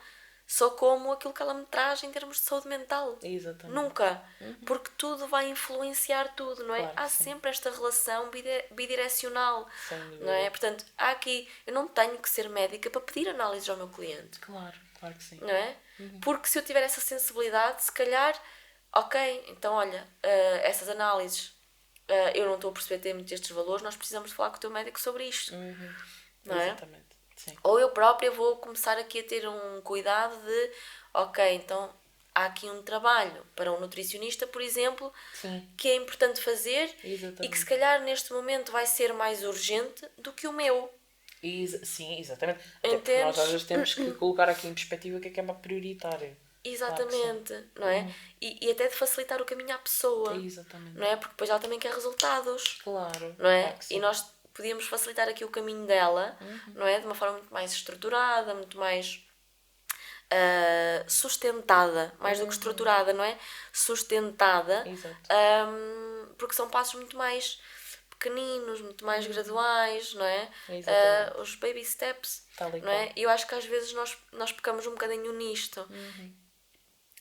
só como aquilo que ela me traz em termos de saúde mental. Exatamente. Nunca. Porque tudo vai influenciar tudo, não é? Claro, há sim. sempre esta relação bidirecional, Sem dúvida. não é? Portanto, há aqui, eu não tenho que ser médica para pedir análises ao meu cliente. Claro que sim. Não é? Porque se eu tiver essa sensibilidade, se calhar, ok, então olha, essas análises, eu não estou a perceber termos estes valores, nós precisamos de falar com o teu médico sobre isto. Não é? Exatamente. Sim. Ou eu própria vou começar aqui a ter um cuidado de, ok, então há aqui um trabalho para um nutricionista, por exemplo, que é importante fazer. Exatamente. E que se calhar neste momento vai ser mais urgente do que o meu. Sim, exatamente. Até porque nós às vezes temos que colocar aqui em perspectiva o que é mais prioritário. Exatamente, claro, não é? E até de facilitar o caminho à pessoa. Exatamente. Não é? Porque depois ela também quer resultados. Claro. Não é? Claro que sim. E nós podíamos facilitar aqui o caminho dela, não é? De uma forma muito mais estruturada, muito mais sustentada, mais do que estruturada, não é? Sustentada. Exato. Porque são passos muito mais pequeninos, muito mais graduais, não é? Os baby steps, não é? E eu acho que às vezes nós pecamos um bocadinho nisto.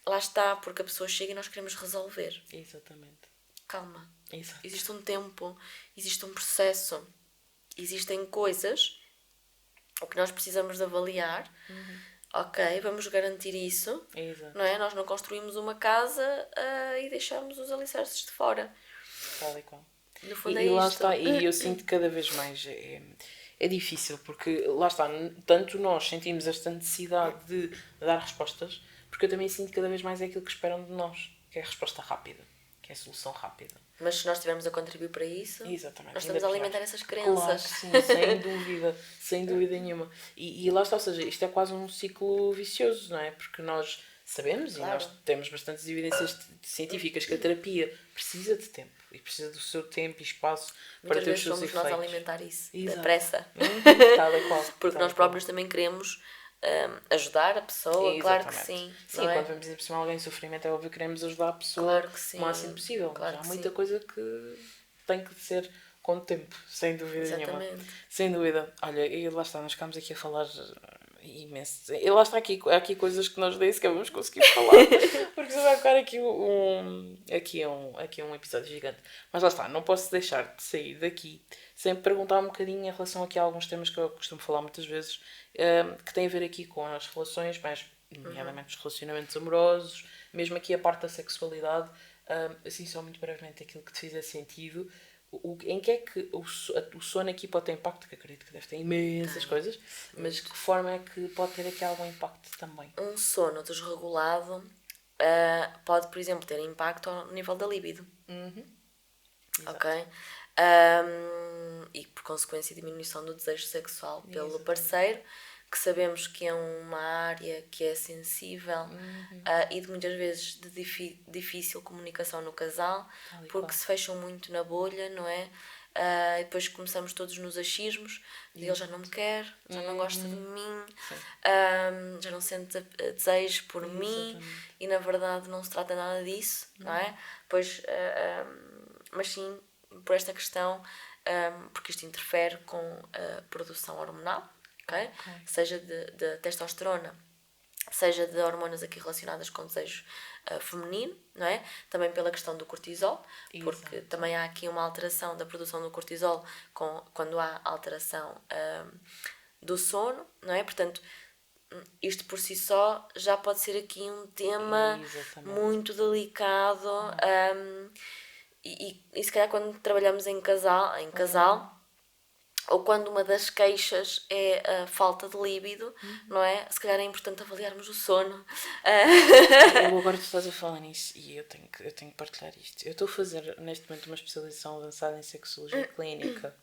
Lá está, porque a pessoa chega e nós queremos resolver. Exatamente. Calma. Exato. Existe um tempo, existe um processo, existem coisas o que nós precisamos de avaliar. Ok, vamos garantir isso. Exato. Não é? Nós não construímos uma casa e deixamos os alicerces de fora. Tal e qual. No fundo e lá está, e eu sinto cada vez mais é difícil, porque lá está, tanto nós sentimos esta necessidade de dar respostas, porque eu também sinto cada vez mais aquilo que esperam de nós, que é a resposta rápida, que é a solução rápida. Mas se nós estivermos a contribuir para isso, exatamente, nós estamos a alimentar essas crenças. Claro que sim, sem dúvida nenhuma. E lá está, ou seja, isto é quase um ciclo vicioso, não é? Porque nós sabemos, e nós temos bastantes evidências científicas, que a terapia precisa de tempo. E precisa do seu tempo e espaço para ter os seus efeitos. Nós a alimentar isso, Exato. Depressa. Tal e qual. Porque nós próprios também queremos ajudar a pessoa, claro que sim. Sim, quando vemos por cima alguém em sofrimento, é óbvio que queremos ajudar a pessoa claro que sim. o máximo possível. Claro Mas há muita coisa que tem que ser com o tempo, sem dúvida nenhuma. Sem dúvida. Olha, e lá está, nós ficámos aqui a falar imenso. E lá está, há aqui coisas que nós nem sequer vamos conseguir falar, porque se vai ficar aqui um episódio gigante. Mas lá está, não posso deixar de sair daqui sem perguntar um bocadinho em relação aqui a alguns temas que eu costumo falar muitas vezes, que têm a ver aqui com as relações, mais nomeadamente os relacionamentos amorosos, mesmo aqui a parte da sexualidade, assim só muito brevemente aquilo que te fizer sentido. em que é que o sono aqui pode ter impacto, que acredito que deve ter imensas coisas, mas de que forma é que pode ter aqui algum impacto também? Um sono desregulado pode, por exemplo, ter impacto ao nível da libido. Ok? E por consequência diminuição do desejo sexual pelo parceiro, que sabemos que é uma área que é sensível e de muitas vezes de difícil comunicação no casal, porque se fecham muito na bolha, não é? E depois começamos todos nos achismos, de ele já não me quer, já não gosta de mim, já não sente desejo por mim, e na verdade não se trata nada disso, não é? Pois, mas sim por esta questão, porque isto interfere com a produção hormonal, okay? Seja de testosterona, seja de hormonas aqui relacionadas com o desejo feminino, não é? Também pela questão do cortisol, porque também há aqui uma alteração da produção do cortisol quando há alteração do sono, não é? Portanto, isto por si só já pode ser aqui um tema muito delicado, e se calhar quando trabalhamos em casal ou quando uma das queixas é a falta de líbido, não é? Se calhar é importante avaliarmos o sono. Eu agora tu estás a falar nisso e eu tenho que partilhar isto. Eu estou a fazer neste momento uma especialização avançada em sexologia clínica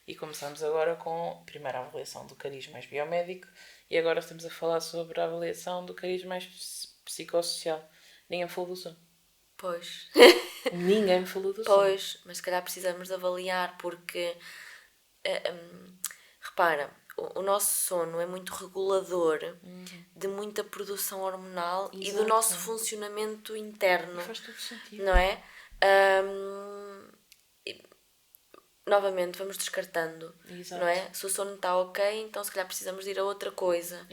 e começamos agora com primeiro a avaliação do cariz mais biomédico e agora estamos a falar sobre a avaliação do cariz mais psicossocial. Ninguém falou do sono. Pois. Ninguém falou do sono. Pois, mas se calhar precisamos de avaliar porque... repara, o nosso sono é muito regulador de muita produção hormonal e do nosso funcionamento interno. Faz todo sentido. Não é? Novamente, vamos descartando. Não é? Se o sono está ok, então se calhar precisamos de ir a outra coisa.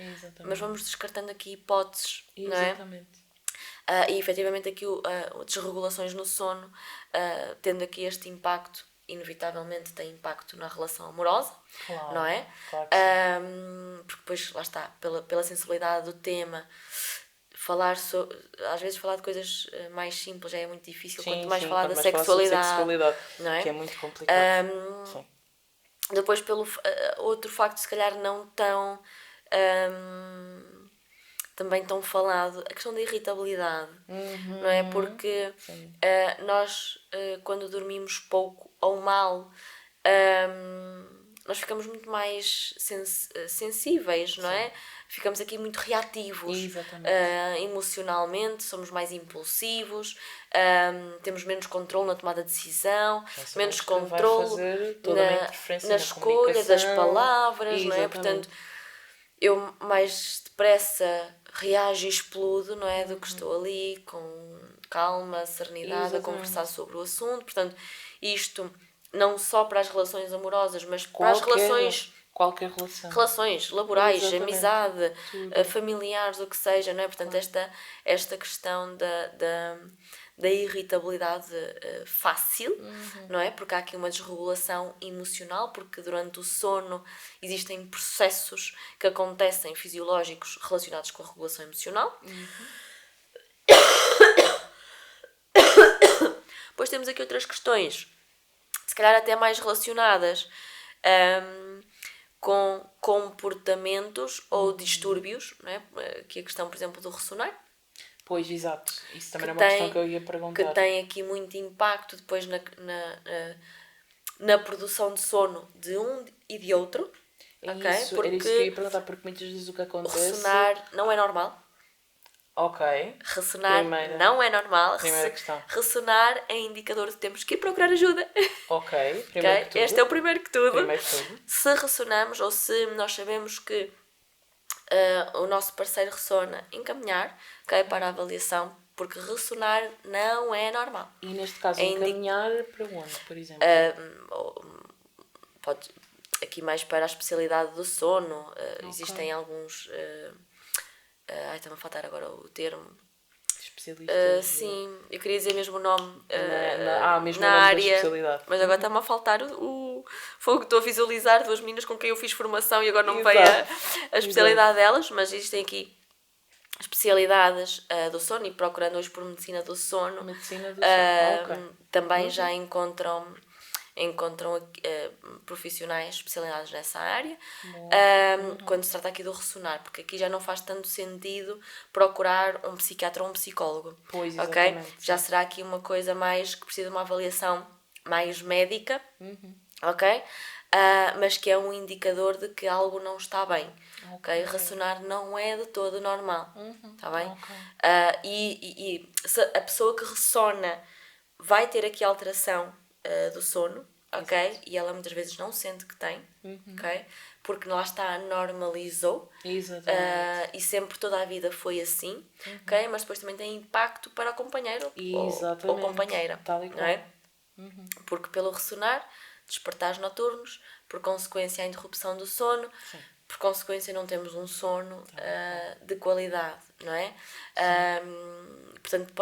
Mas vamos descartando aqui hipóteses. Exatamente. Não é? E efetivamente aqui desregulações no sono, tendo aqui este impacto, inevitavelmente tem impacto na relação amorosa, não é? Claro que sim. Porque depois, lá está, pela sensibilidade do tema, às vezes falar de coisas mais simples já é muito difícil, quanto mais falar da sexualidade, não é? Que é muito complicado. Depois pelo outro facto, se calhar não tão também tão falado, a questão da irritabilidade, não é? Porque nós, quando dormimos pouco ou mal, nós ficamos muito mais sensíveis, não é? Ficamos aqui muito reativos emocionalmente, somos mais impulsivos, temos menos controle na tomada de decisão, menos controle na escolha das palavras, não é? Portanto, eu mais depressa reajo e explodo, não é? Do que estou ali com calma, serenidade, a conversar sobre o assunto. Portanto, isto não só para as relações amorosas, mas para as relações... Qualquer relação. Relações laborais, amizade, familiares, o que seja, não é? Portanto, esta questão da irritabilidade fácil, não é? Porque há aqui uma desregulação emocional, porque durante o sono existem processos que acontecem fisiológicos relacionados com a regulação emocional. Depois temos aqui outras questões, se calhar até mais relacionadas com comportamentos ou distúrbios, não é? Aqui a questão, por exemplo, do ressonar. Pois, exato. Isso também era uma questão que eu ia perguntar. Que tem aqui muito impacto depois na produção de sono de um e de outro. Okay? Isso, porque era isso que eu ia perguntar, porque muitas vezes o que acontece... O ressonar não é normal. Ok. Ressonar não é normal. Primeira questão. Ressonar é indicador de que temos que ir procurar ajuda. Ok. Primeiro que tudo. Este é o primeiro que tudo. Primeiro que tudo. Se ressonamos ou se nós sabemos que o nosso parceiro ressona, encaminhar para a avaliação, porque ressonar não é normal. E neste caso, encaminhar para onde, por exemplo? Pode, aqui mais para a especialidade do sono. Existem alguns... está-me a faltar agora o termo. Especialistas? Sim, eu queria dizer mesmo o nome mesmo na nome área, da especialidade. Mas agora está-me a faltar o fogo. Estou a visualizar duas meninas com quem eu fiz formação e agora não me veio a especialidade delas, mas existem aqui especialidades do sono, e procurando hoje por medicina do sono, Medicina do sono. também já encontram encontram profissionais especializados nessa área, quando se trata aqui do ressonar, porque aqui já não faz tanto sentido procurar um psiquiatra ou um psicólogo. Pois, ok? exatamente. Já será aqui uma coisa mais que precisa de uma avaliação mais médica, ok? Mas que é um indicador de que algo não está bem. Ok? Ressonar não é de todo normal. Está bem? Ok. E se a pessoa que ressona vai ter aqui alteração do sono, ok? Exato. E ela muitas vezes não sente que tem, ok? Porque lá está, normalizou. Exatamente. E sempre toda a vida foi assim, ok? Mas depois também tem impacto para o companheiro ou companheira, Tal e qual. não é? Porque pelo ressonar, despertares noturnos, por consequência a interrupção do sono, por consequência não temos um sono de qualidade, não é? Portanto,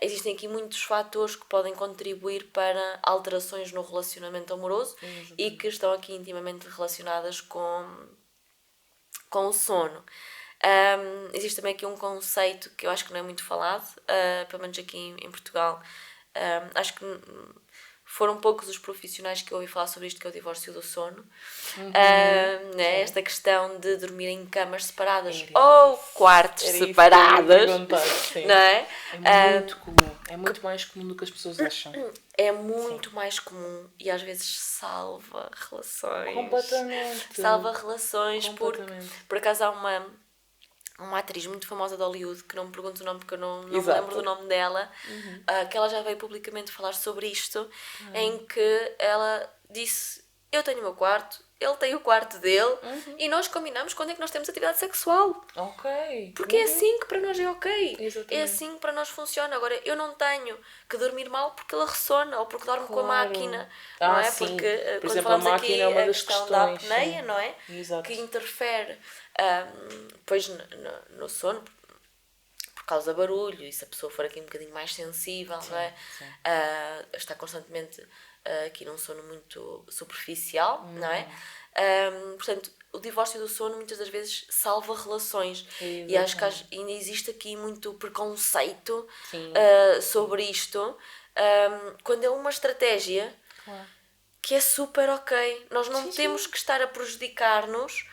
existem aqui muitos fatores que podem contribuir para alterações no relacionamento amoroso e que estão aqui intimamente relacionadas com o sono. Existe também aqui um conceito que eu acho que não é muito falado, pelo menos aqui em Portugal. Acho que foram poucos os profissionais que eu ouvi falar sobre isto, que é o divórcio do sono. Né? Esta questão de dormir em camas separadas ou quartos separados. Não é? É muito comum. É muito mais comum do que as pessoas acham. É muito mais comum e às vezes salva relações. Completamente. Salva relações, porque por acaso há uma atriz muito famosa de Hollywood, que não me pergunto o nome porque eu não me lembro do nome dela, que ela já veio publicamente falar sobre isto, em que ela disse: eu tenho o meu quarto, ele tem o quarto dele, e nós combinamos quando é que nós temos atividade sexual. Ok. Porque é assim que para nós é ok. Exatamente. É assim que para nós funciona. Agora, eu não tenho que dormir mal porque ele ressona ou porque dorme com a máquina. Não é? Sim. Porque Por quando exemplo, falamos a máquina aqui é uma a das questão questões, da apneia, sim. não é? Exato. Que interfere depois no sono por causa do barulho, e se a pessoa for aqui um bocadinho mais sensível, não é? Está constantemente aqui num sono muito superficial, não é? Portanto, o divórcio do sono muitas das vezes salva relações. E acho que ainda existe aqui muito preconceito sobre isto, quando é uma estratégia que é super ok. Nós não temos que estar a prejudicar-nos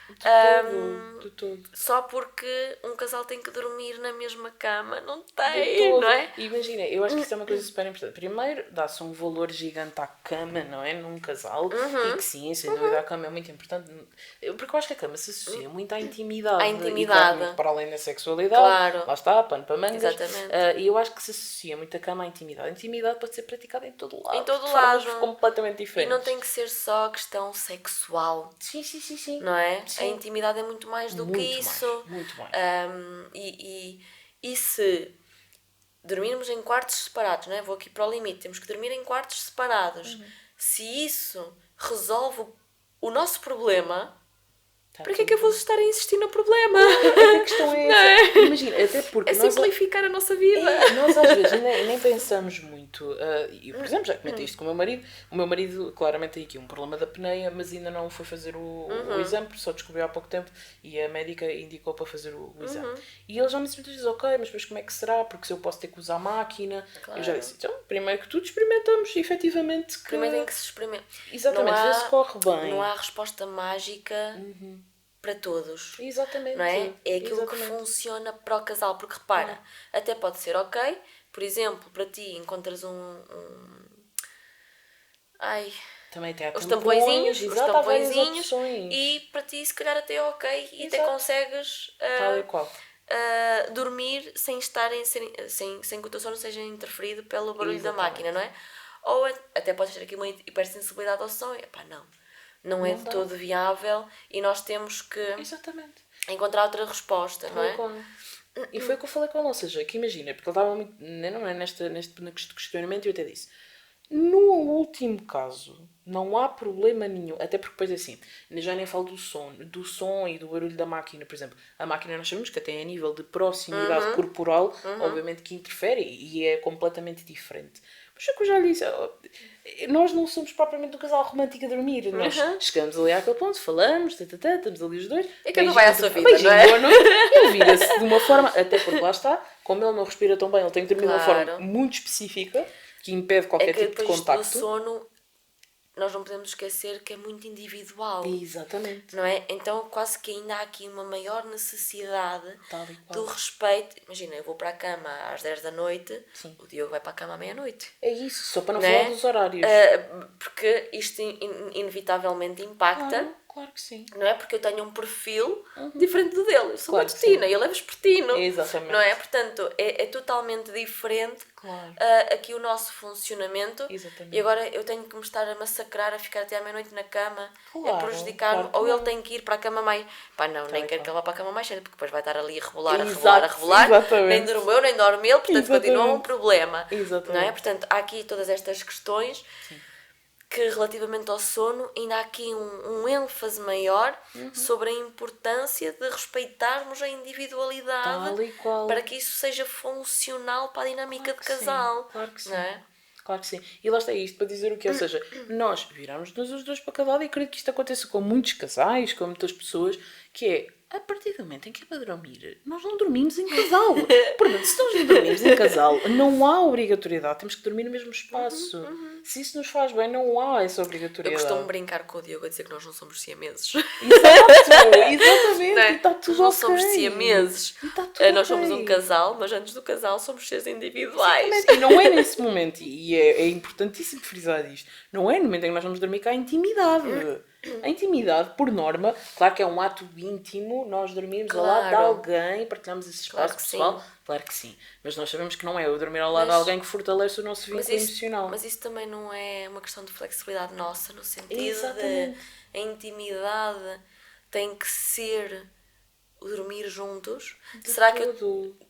De todo. só porque um casal tem que dormir na mesma cama. Não tem, não é? Imagina, eu acho que isso é uma coisa super importante. Primeiro, dá-se um valor gigante à cama, não é? Num casal. E que sim, sem dúvida, a cama é muito importante. Porque eu acho que a cama se associa muito à intimidade. À intimidade. E muito para além da sexualidade. Claro. Lá está, pano para mangas. Exatamente. E eu acho que se associa muito a cama à intimidade. A intimidade pode ser praticada em todo lado. Em todo de lado. formas completamente diferentes. E não tem que ser só questão sexual. Sim. Não é? Sim. A intimidade é muito mais do que isso. Muito mais. E se dormirmos em quartos separados, não é? Vou aqui para o limite, temos que dormir em quartos separados. Se isso resolve o nosso problema, para que é que eu vou estar a insistir no problema? A questão é essa. Imagina, até porque é simplificar a nossa vida. Nós às vezes nem pensamos muito. Por exemplo, já comentei isto com o meu marido. O meu marido claramente tem aqui um problema da apneia, mas ainda não foi fazer o exame, porque só descobriu há pouco tempo e a médica indicou para fazer o exame. E ele já me disse muitas vezes: ok, mas depois como é que será? Porque se eu posso ter que usar a máquina. Claro. Eu já disse: então, primeiro que tudo, experimentamos efetivamente. Primeiro tem que se experimentar. Exatamente, vê se corre bem. Não há resposta mágica para todos. Exatamente. Não é? É aquilo que funciona para o casal. Porque repara, até pode ser ok. Por exemplo, para ti encontras também tem os tampõezinhos, opções. e para ti se calhar até é ok. E até consegues tal e qual. dormir sem que o teu sono seja interferido pelo barulho da máquina, não é? Ou até podes ter aqui uma hipersensibilidade ao som. Epá, não é de todo viável e nós temos que encontrar outra resposta, não é? E foi o que eu falei com ele, ou seja, que imagina, porque ele estava muito, não é neste questionamento, e eu até disse, no último caso, não há problema nenhum, até porque depois assim, já nem falo do som e do barulho da máquina, por exemplo, a máquina nós sabemos que até a nível de proximidade corporal, obviamente que interfere e é completamente diferente. Mas é que eu já lhe disse, nós não somos propriamente um casal romântico a dormir. Nós chegamos ali àquele ponto, falamos, estamos ali os dois. É que não vai à sua vida, não é? Boa noite. Ele vira-se de uma forma, até porque lá está, como ele não respira tão bem, ele tem que dormir de uma forma muito específica. que impede qualquer tipo de depois contacto. do sono, nós não podemos esquecer que é muito individual. Exatamente. Não é? Então quase que ainda há aqui uma maior necessidade do qual. respeito. Imagina, eu vou para a cama às 10 da noite, Sim. o Diogo vai para a cama à meia-noite. É isso, só para não Não falar é? dos horários. Porque isto inevitavelmente impacta. Claro que sim. Não é? Porque eu tenho um perfil diferente do dele. Eu sou Claro matutina e ele é vespertino. Exatamente. Não é? Portanto, é totalmente diferente Claro. aqui o nosso funcionamento. Exatamente. E agora eu tenho que me estar a massacrar, a ficar até à meia-noite na cama, Claro, a prejudicar-me. claro que ou não. ele tem que ir para a cama mais... Pá, não, nem quero qual. que ele vá para a cama mais cedo, porque depois vai estar ali a rebolar, Exato, a rebolar. exatamente. Nem durmo eu, nem dorme ele, portanto Exatamente. continua um problema. Exatamente. Não é? Portanto, há aqui todas estas questões... Sim. que relativamente ao sono ainda há aqui um ênfase maior sobre a importância de respeitarmos a individualidade Tal e qual. para que isso seja funcional para a dinâmica de casal. Sim. Claro que sim. Não é? Claro que sim. E lá está isto para dizer o quê? Ou seja, nós viramos-nos os dois para cada lado e acredito que isto aconteça com muitos casais, com muitas pessoas, que é, a partir do momento em que é para dormir, nós não dormimos em casal. Portanto, se nós não dormimos em casal, não há obrigatoriedade. Temos que dormir no mesmo espaço. Se isso nos faz bem, não há essa Eu obrigatoriedade. costumo brincar com o Diogo a dizer que nós não somos siameses. Exatamente. Não é? E está tudo Nós não ok. somos siameses. E está tudo Nós somos ok. um casal, mas antes do casal somos seres individuais. Exatamente. E não é nesse momento, e é importantíssimo frisar isto, não é no momento em que nós vamos dormir que há intimidade. A intimidade, por norma, claro que é um ato íntimo, nós dormirmos ao lado de alguém, partilhamos esse espaço pessoal, claro que sim. Mas nós sabemos que não é eu dormir ao lado de alguém que fortalece o nosso vínculo emocional. Mas isso também não é uma questão de flexibilidade nossa, no sentido Exatamente. de a intimidade tem que ser o dormir juntos. Será que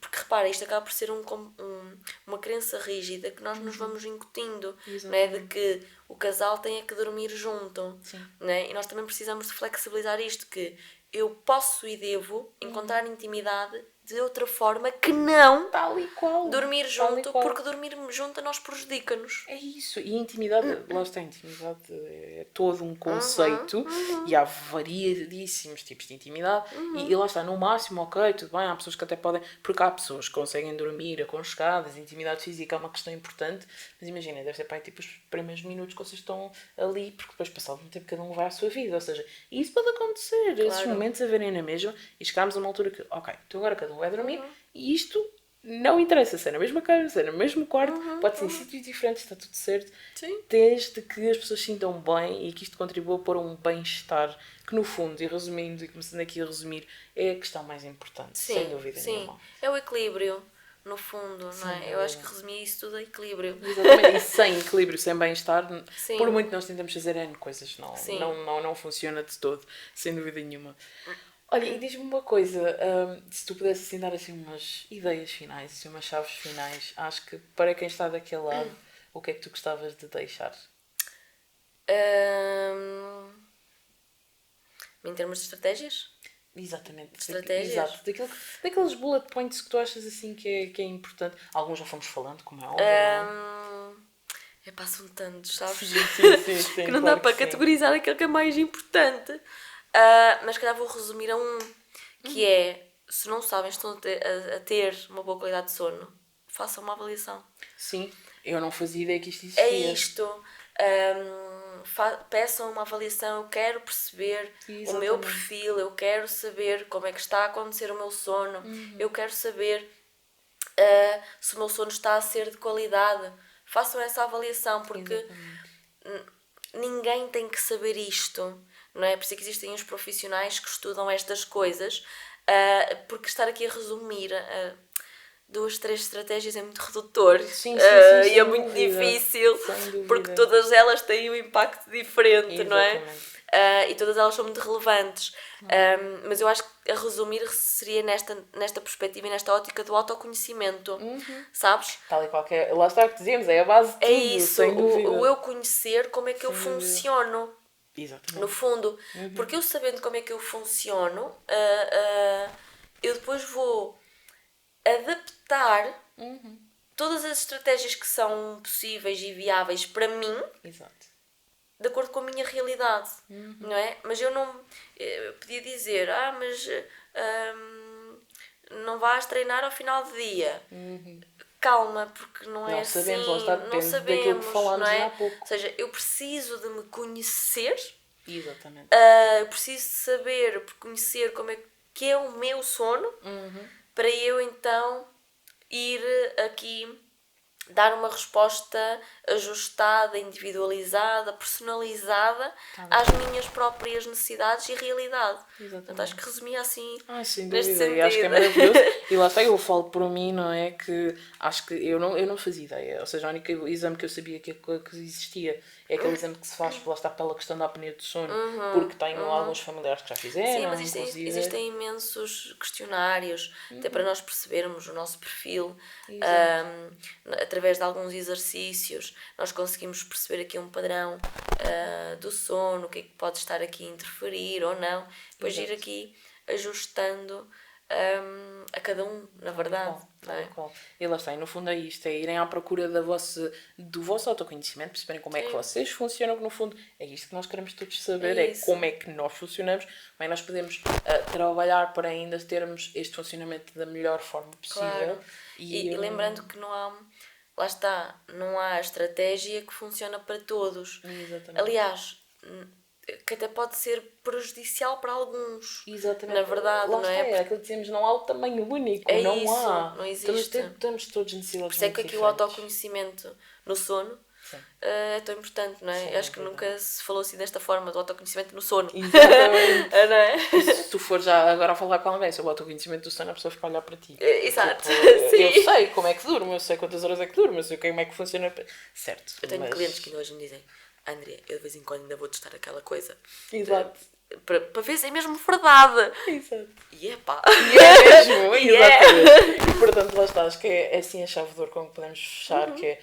porque repara, isto acaba por ser uma crença rígida que nós nos vamos incutindo, não é? De que o casal tem que dormir junto. Sim. Não é? E nós também precisamos de flexibilizar isto, que eu posso e devo encontrar intimidade de outra forma que não tal e qual. dormir junto, porque dormir junto a nós prejudica-nos. É isso. E a intimidade, lá está, a intimidade é todo um conceito e há variadíssimos tipos de intimidade e lá está, no máximo, ok, tudo bem, há pessoas que até podem, porque há pessoas que conseguem dormir aconchegadas, intimidade física é uma questão importante, mas imagina, deve ser para aí, tipo os primeiros minutos que vocês estão ali, porque depois passado um tempo cada um vai à sua vida, ou seja, isso pode acontecer, esses momentos a verem na mesma e chegarmos a uma altura que, ok, então agora cada um vai dormir e isto não interessa se é na mesma cama, se é no mesmo quarto, pode ser em sítios diferentes, está tudo certo. Sim. Desde que as pessoas se sintam bem e que isto contribua para um bem-estar, que no fundo, e resumindo, e começando aqui a resumir, é a questão mais importante, sem dúvida nenhuma. É o equilíbrio, no fundo, não é? Eu acho que resumia isso tudo a equilíbrio. Exatamente, e sem equilíbrio, sem bem-estar, por muito que nós tentamos fazer N coisas, não funciona de todo, sem dúvida nenhuma. Olha, e diz-me uma coisa, se tu pudesses assim dar assim umas ideias finais, assim, umas chaves finais, acho que para quem está daquele lado, o que é que tu gostavas de deixar? Em termos de estratégias? Exatamente. Estratégias? Exato. Daqueles bullet points que tu achas assim que é importante. Alguns já fomos falando, como é óbvio. Passam tantos, sabes? Sim, que não dá para categorizar aquele que é mais importante. Mas calhar vou resumir a um, que é, se não sabem, estão a ter uma boa qualidade de sono, façam uma avaliação. Sim, eu não fazia ideia que isto existia. É isto. Peçam uma avaliação, eu quero perceber o meu perfil, eu quero saber como é que está a acontecer o meu sono, eu quero saber se o meu sono está a ser de qualidade. Façam essa avaliação, porque ninguém tem que saber isto, não é? Por isso é que existem os profissionais que estudam estas coisas, porque estar aqui a resumir 2, 3 estratégias é muito redutor. Sim, e é muito difícil, porque todas elas têm um impacto diferente, não é? E todas elas são muito relevantes. Mas eu acho que a resumir seria nesta perspectiva e nesta ótica do autoconhecimento, sabes? Tal e qualquer. Lá está o que dizíamos, é a base de tudo. É isso, o eu conhecer como é que eu funciono. Exatamente. No fundo, porque eu sabendo como é que eu funciono, eu depois vou adaptar todas as estratégias que são possíveis e viáveis para mim. Exato. De acordo com a minha realidade, não é? Mas eu não... Eu podia dizer, mas não vais treinar ao final do dia. calma, porque não é sabemos, assim, lá está, não depende daquilo sabemos, que falámos não é? há pouco. Ou seja, eu preciso de me conhecer, Exatamente. eu preciso de saber, por conhecer como é que é o meu sono, para eu então ir aqui dar uma resposta ajustada, individualizada, personalizada às minhas próprias necessidades e realidade. Portanto, acho que resumia assim Sem neste dúvida, sentido. e acho que é maravilhoso. E lá está, eu falo por mim, não é? Que acho que eu não fazia ideia. Ou seja, o único exame que eu sabia que existia é aquele exame que se faz, lá está, pela questão da apneia do sono, porque tenho alguns familiares que já fizeram. Sim, mas existem imensos questionários, até para nós percebermos o nosso perfil. Através de alguns exercícios, nós conseguimos perceber aqui um padrão do sono, o que é que pode estar aqui a interferir ou não. Depois ir aqui ajustando a cada um, na verdade. Qual. E lá está, e no fundo é isto, é irem à procura do vosso autoconhecimento, perceberem como é que vocês funcionam, que no fundo é isto que nós queremos todos saber, é como é que nós funcionamos, como é que nós podemos trabalhar para ainda termos este funcionamento da melhor forma possível. Claro. E lembrando que não há, lá está, não há estratégia que funciona para todos. Exatamente. Aliás, que até pode ser prejudicial para alguns. Exatamente. Na verdade, lá não está, é? É aquilo que dizemos, não há o tamanho único, É não isso, há. não existe. Estamos todos necessitados. Por isso é que aqui o autoconhecimento no sono é tão importante, não é? Sim, eu acho que nunca se falou assim desta forma, do autoconhecimento no sono. Exatamente. Não é? E se tu for já agora a falar com alguém sobre o autoconhecimento do sono, a pessoa fica a olhar para ti. Exato. Tipo, Sim. eu sei como é que durmo, eu sei quantas horas é que durmo, eu sei como é que funciona. Certo. Eu tenho clientes que ainda hoje me dizem: André, eu de vez em quando ainda vou testar aquela coisa. Exato. Para ver se é mesmo verdade. Exato. E é pá. E é mesmo, exatamente. E portanto, lá está, acho que é assim a chave de ouro com que podemos fechar, que é,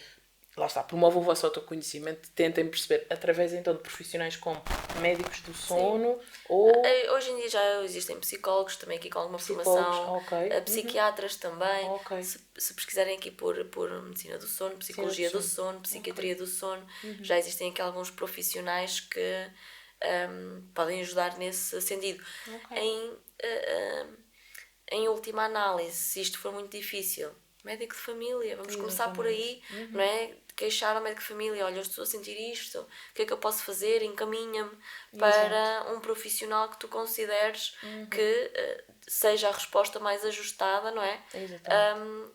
lá está, promovam o vosso autoconhecimento, tentem perceber, através então de profissionais como médicos do sono ou... Hoje em dia já existem psicólogos também aqui com alguma formação, psiquiatras também. Se pesquisarem aqui por medicina do sono, psicologia do sono, psiquiatria do sono, já existem aqui alguns profissionais que podem ajudar nesse sentido. Em última análise, se isto for muito difícil, médico de família, vamos começar por aí, não é? Queixar ao médico de família: olha, eu estou a sentir isto, o que é que eu posso fazer? Encaminha-me para um profissional que tu consideres que seja a resposta mais ajustada, não é?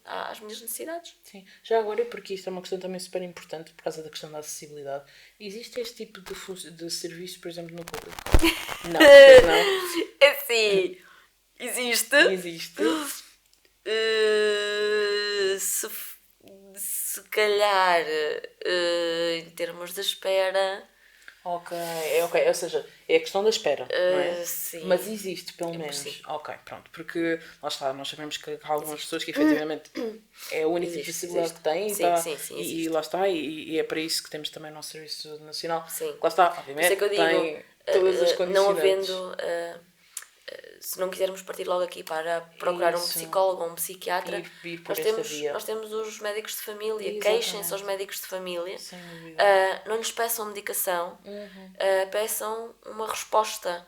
Às minhas necessidades. Sim. Já agora, porque isto é uma questão também super importante por causa da questão da acessibilidade, existe este tipo de serviço, por exemplo, no público? Não, não. É sim, existe. Existe. Se calhar, em termos de espera... Ok, ou seja, é a questão da espera, não é? Sim. Mas existe, pelo menos. Sim. Ok, pronto, porque lá está, nós sabemos que há algumas pessoas que efetivamente é a única possibilidade que têm e lá está, e é para isso que temos também o nosso Serviço Nacional. Sim. Lá está, obviamente, que eu digo, tem todas as condicionantes. Não havendo... se não quisermos partir logo aqui para procurar um psicólogo ou um psiquiatra, ir por nós temos os médicos de família. Queixem-se aos médicos de família. Não lhes peçam medicação, peçam uma resposta.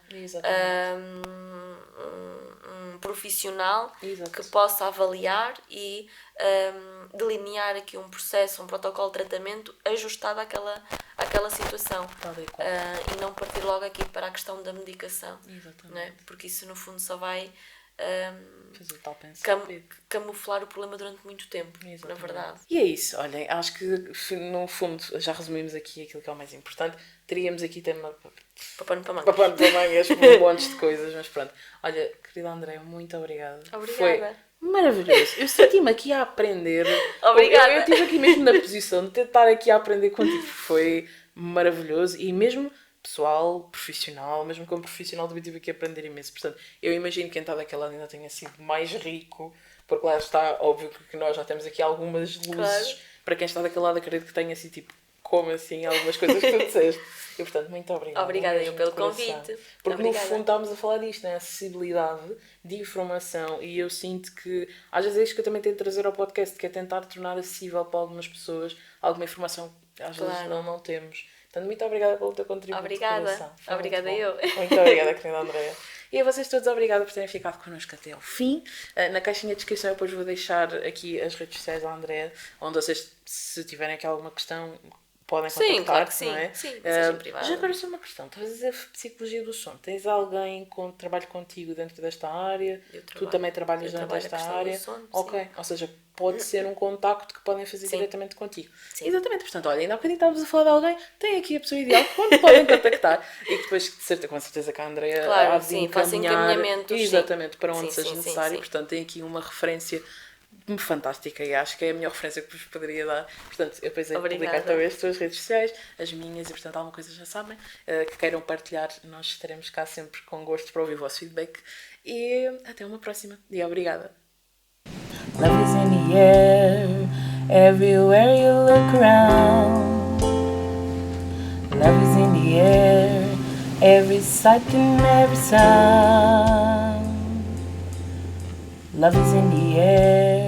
Um profissional que possa avaliar e delinear aqui um processo, um protocolo de tratamento ajustado àquela situação. E não partir logo aqui para a questão da medicação. Não é? Porque isso no fundo só vai camuflar o problema durante muito tempo. Na verdade. E é isso, olhem, acho que no fundo já resumimos aqui aquilo que é o mais importante. Teríamos aqui tema para pano para mangas, um monte de coisas, mas pronto. Olha, querida Andréia, muito obrigada. Obrigada. Foi maravilhoso. Eu senti-me aqui a aprender. Obrigada. Eu estive aqui mesmo na posição de tentar aqui a aprender contigo. Foi maravilhoso e mesmo pessoal, profissional, mesmo como profissional também tive aqui a aprender imenso. Portanto, eu imagino que quem está daquele lado ainda tenha sido mais rico, porque lá está, óbvio que nós já temos aqui algumas luzes. Para quem está daquele lado, acredito que tenha sido tipo, como assim, algumas coisas que tu disseste. E portanto, muito obrigada. Obrigada eu pelo convite. Porque no fundo estávamos a falar disto, né? Acessibilidade de informação, e eu sinto que às vezes é isto que eu também tento trazer ao podcast, que é tentar tornar acessível para algumas pessoas alguma informação que às vezes não temos. Portanto, muito obrigada pelo teu contributo. Obrigada. Obrigada eu. Muito obrigada, querida Andreia. E a vocês todos, obrigada por terem ficado connosco até ao fim. Na caixinha de descrição eu depois vou deixar aqui as redes sociais da Andreia, onde vocês, se tiverem aqui alguma questão, podem contactar, claro que sim. não é? Sim, seja privado. Já agora só uma questão, estás a dizer psicologia do sono, tens alguém com trabalho contigo dentro desta área? Tu também trabalhas dentro desta área? Sono, ok, ou seja, pode ser um contacto que podem fazer diretamente contigo. Sim. Exatamente, portanto, olha, ainda há bocadinho estávamos a falar de alguém, tem aqui a pessoa ideal que podem contactar e que depois, com certeza que a Andreia há de encaminhar exatamente para onde seja necessário, portanto, tem aqui uma referência fantástica e acho que é a melhor referência que vos poderia dar. Portanto, eu depois publicar também as tuas redes sociais, as minhas, e portanto alguma coisa já sabem, que queiram partilhar, nós estaremos cá sempre com gosto para ouvir o vosso feedback e até uma próxima e obrigada. Love is in the air, everywhere you look around. Love is in the air, every sight and every sound. Love is in the air.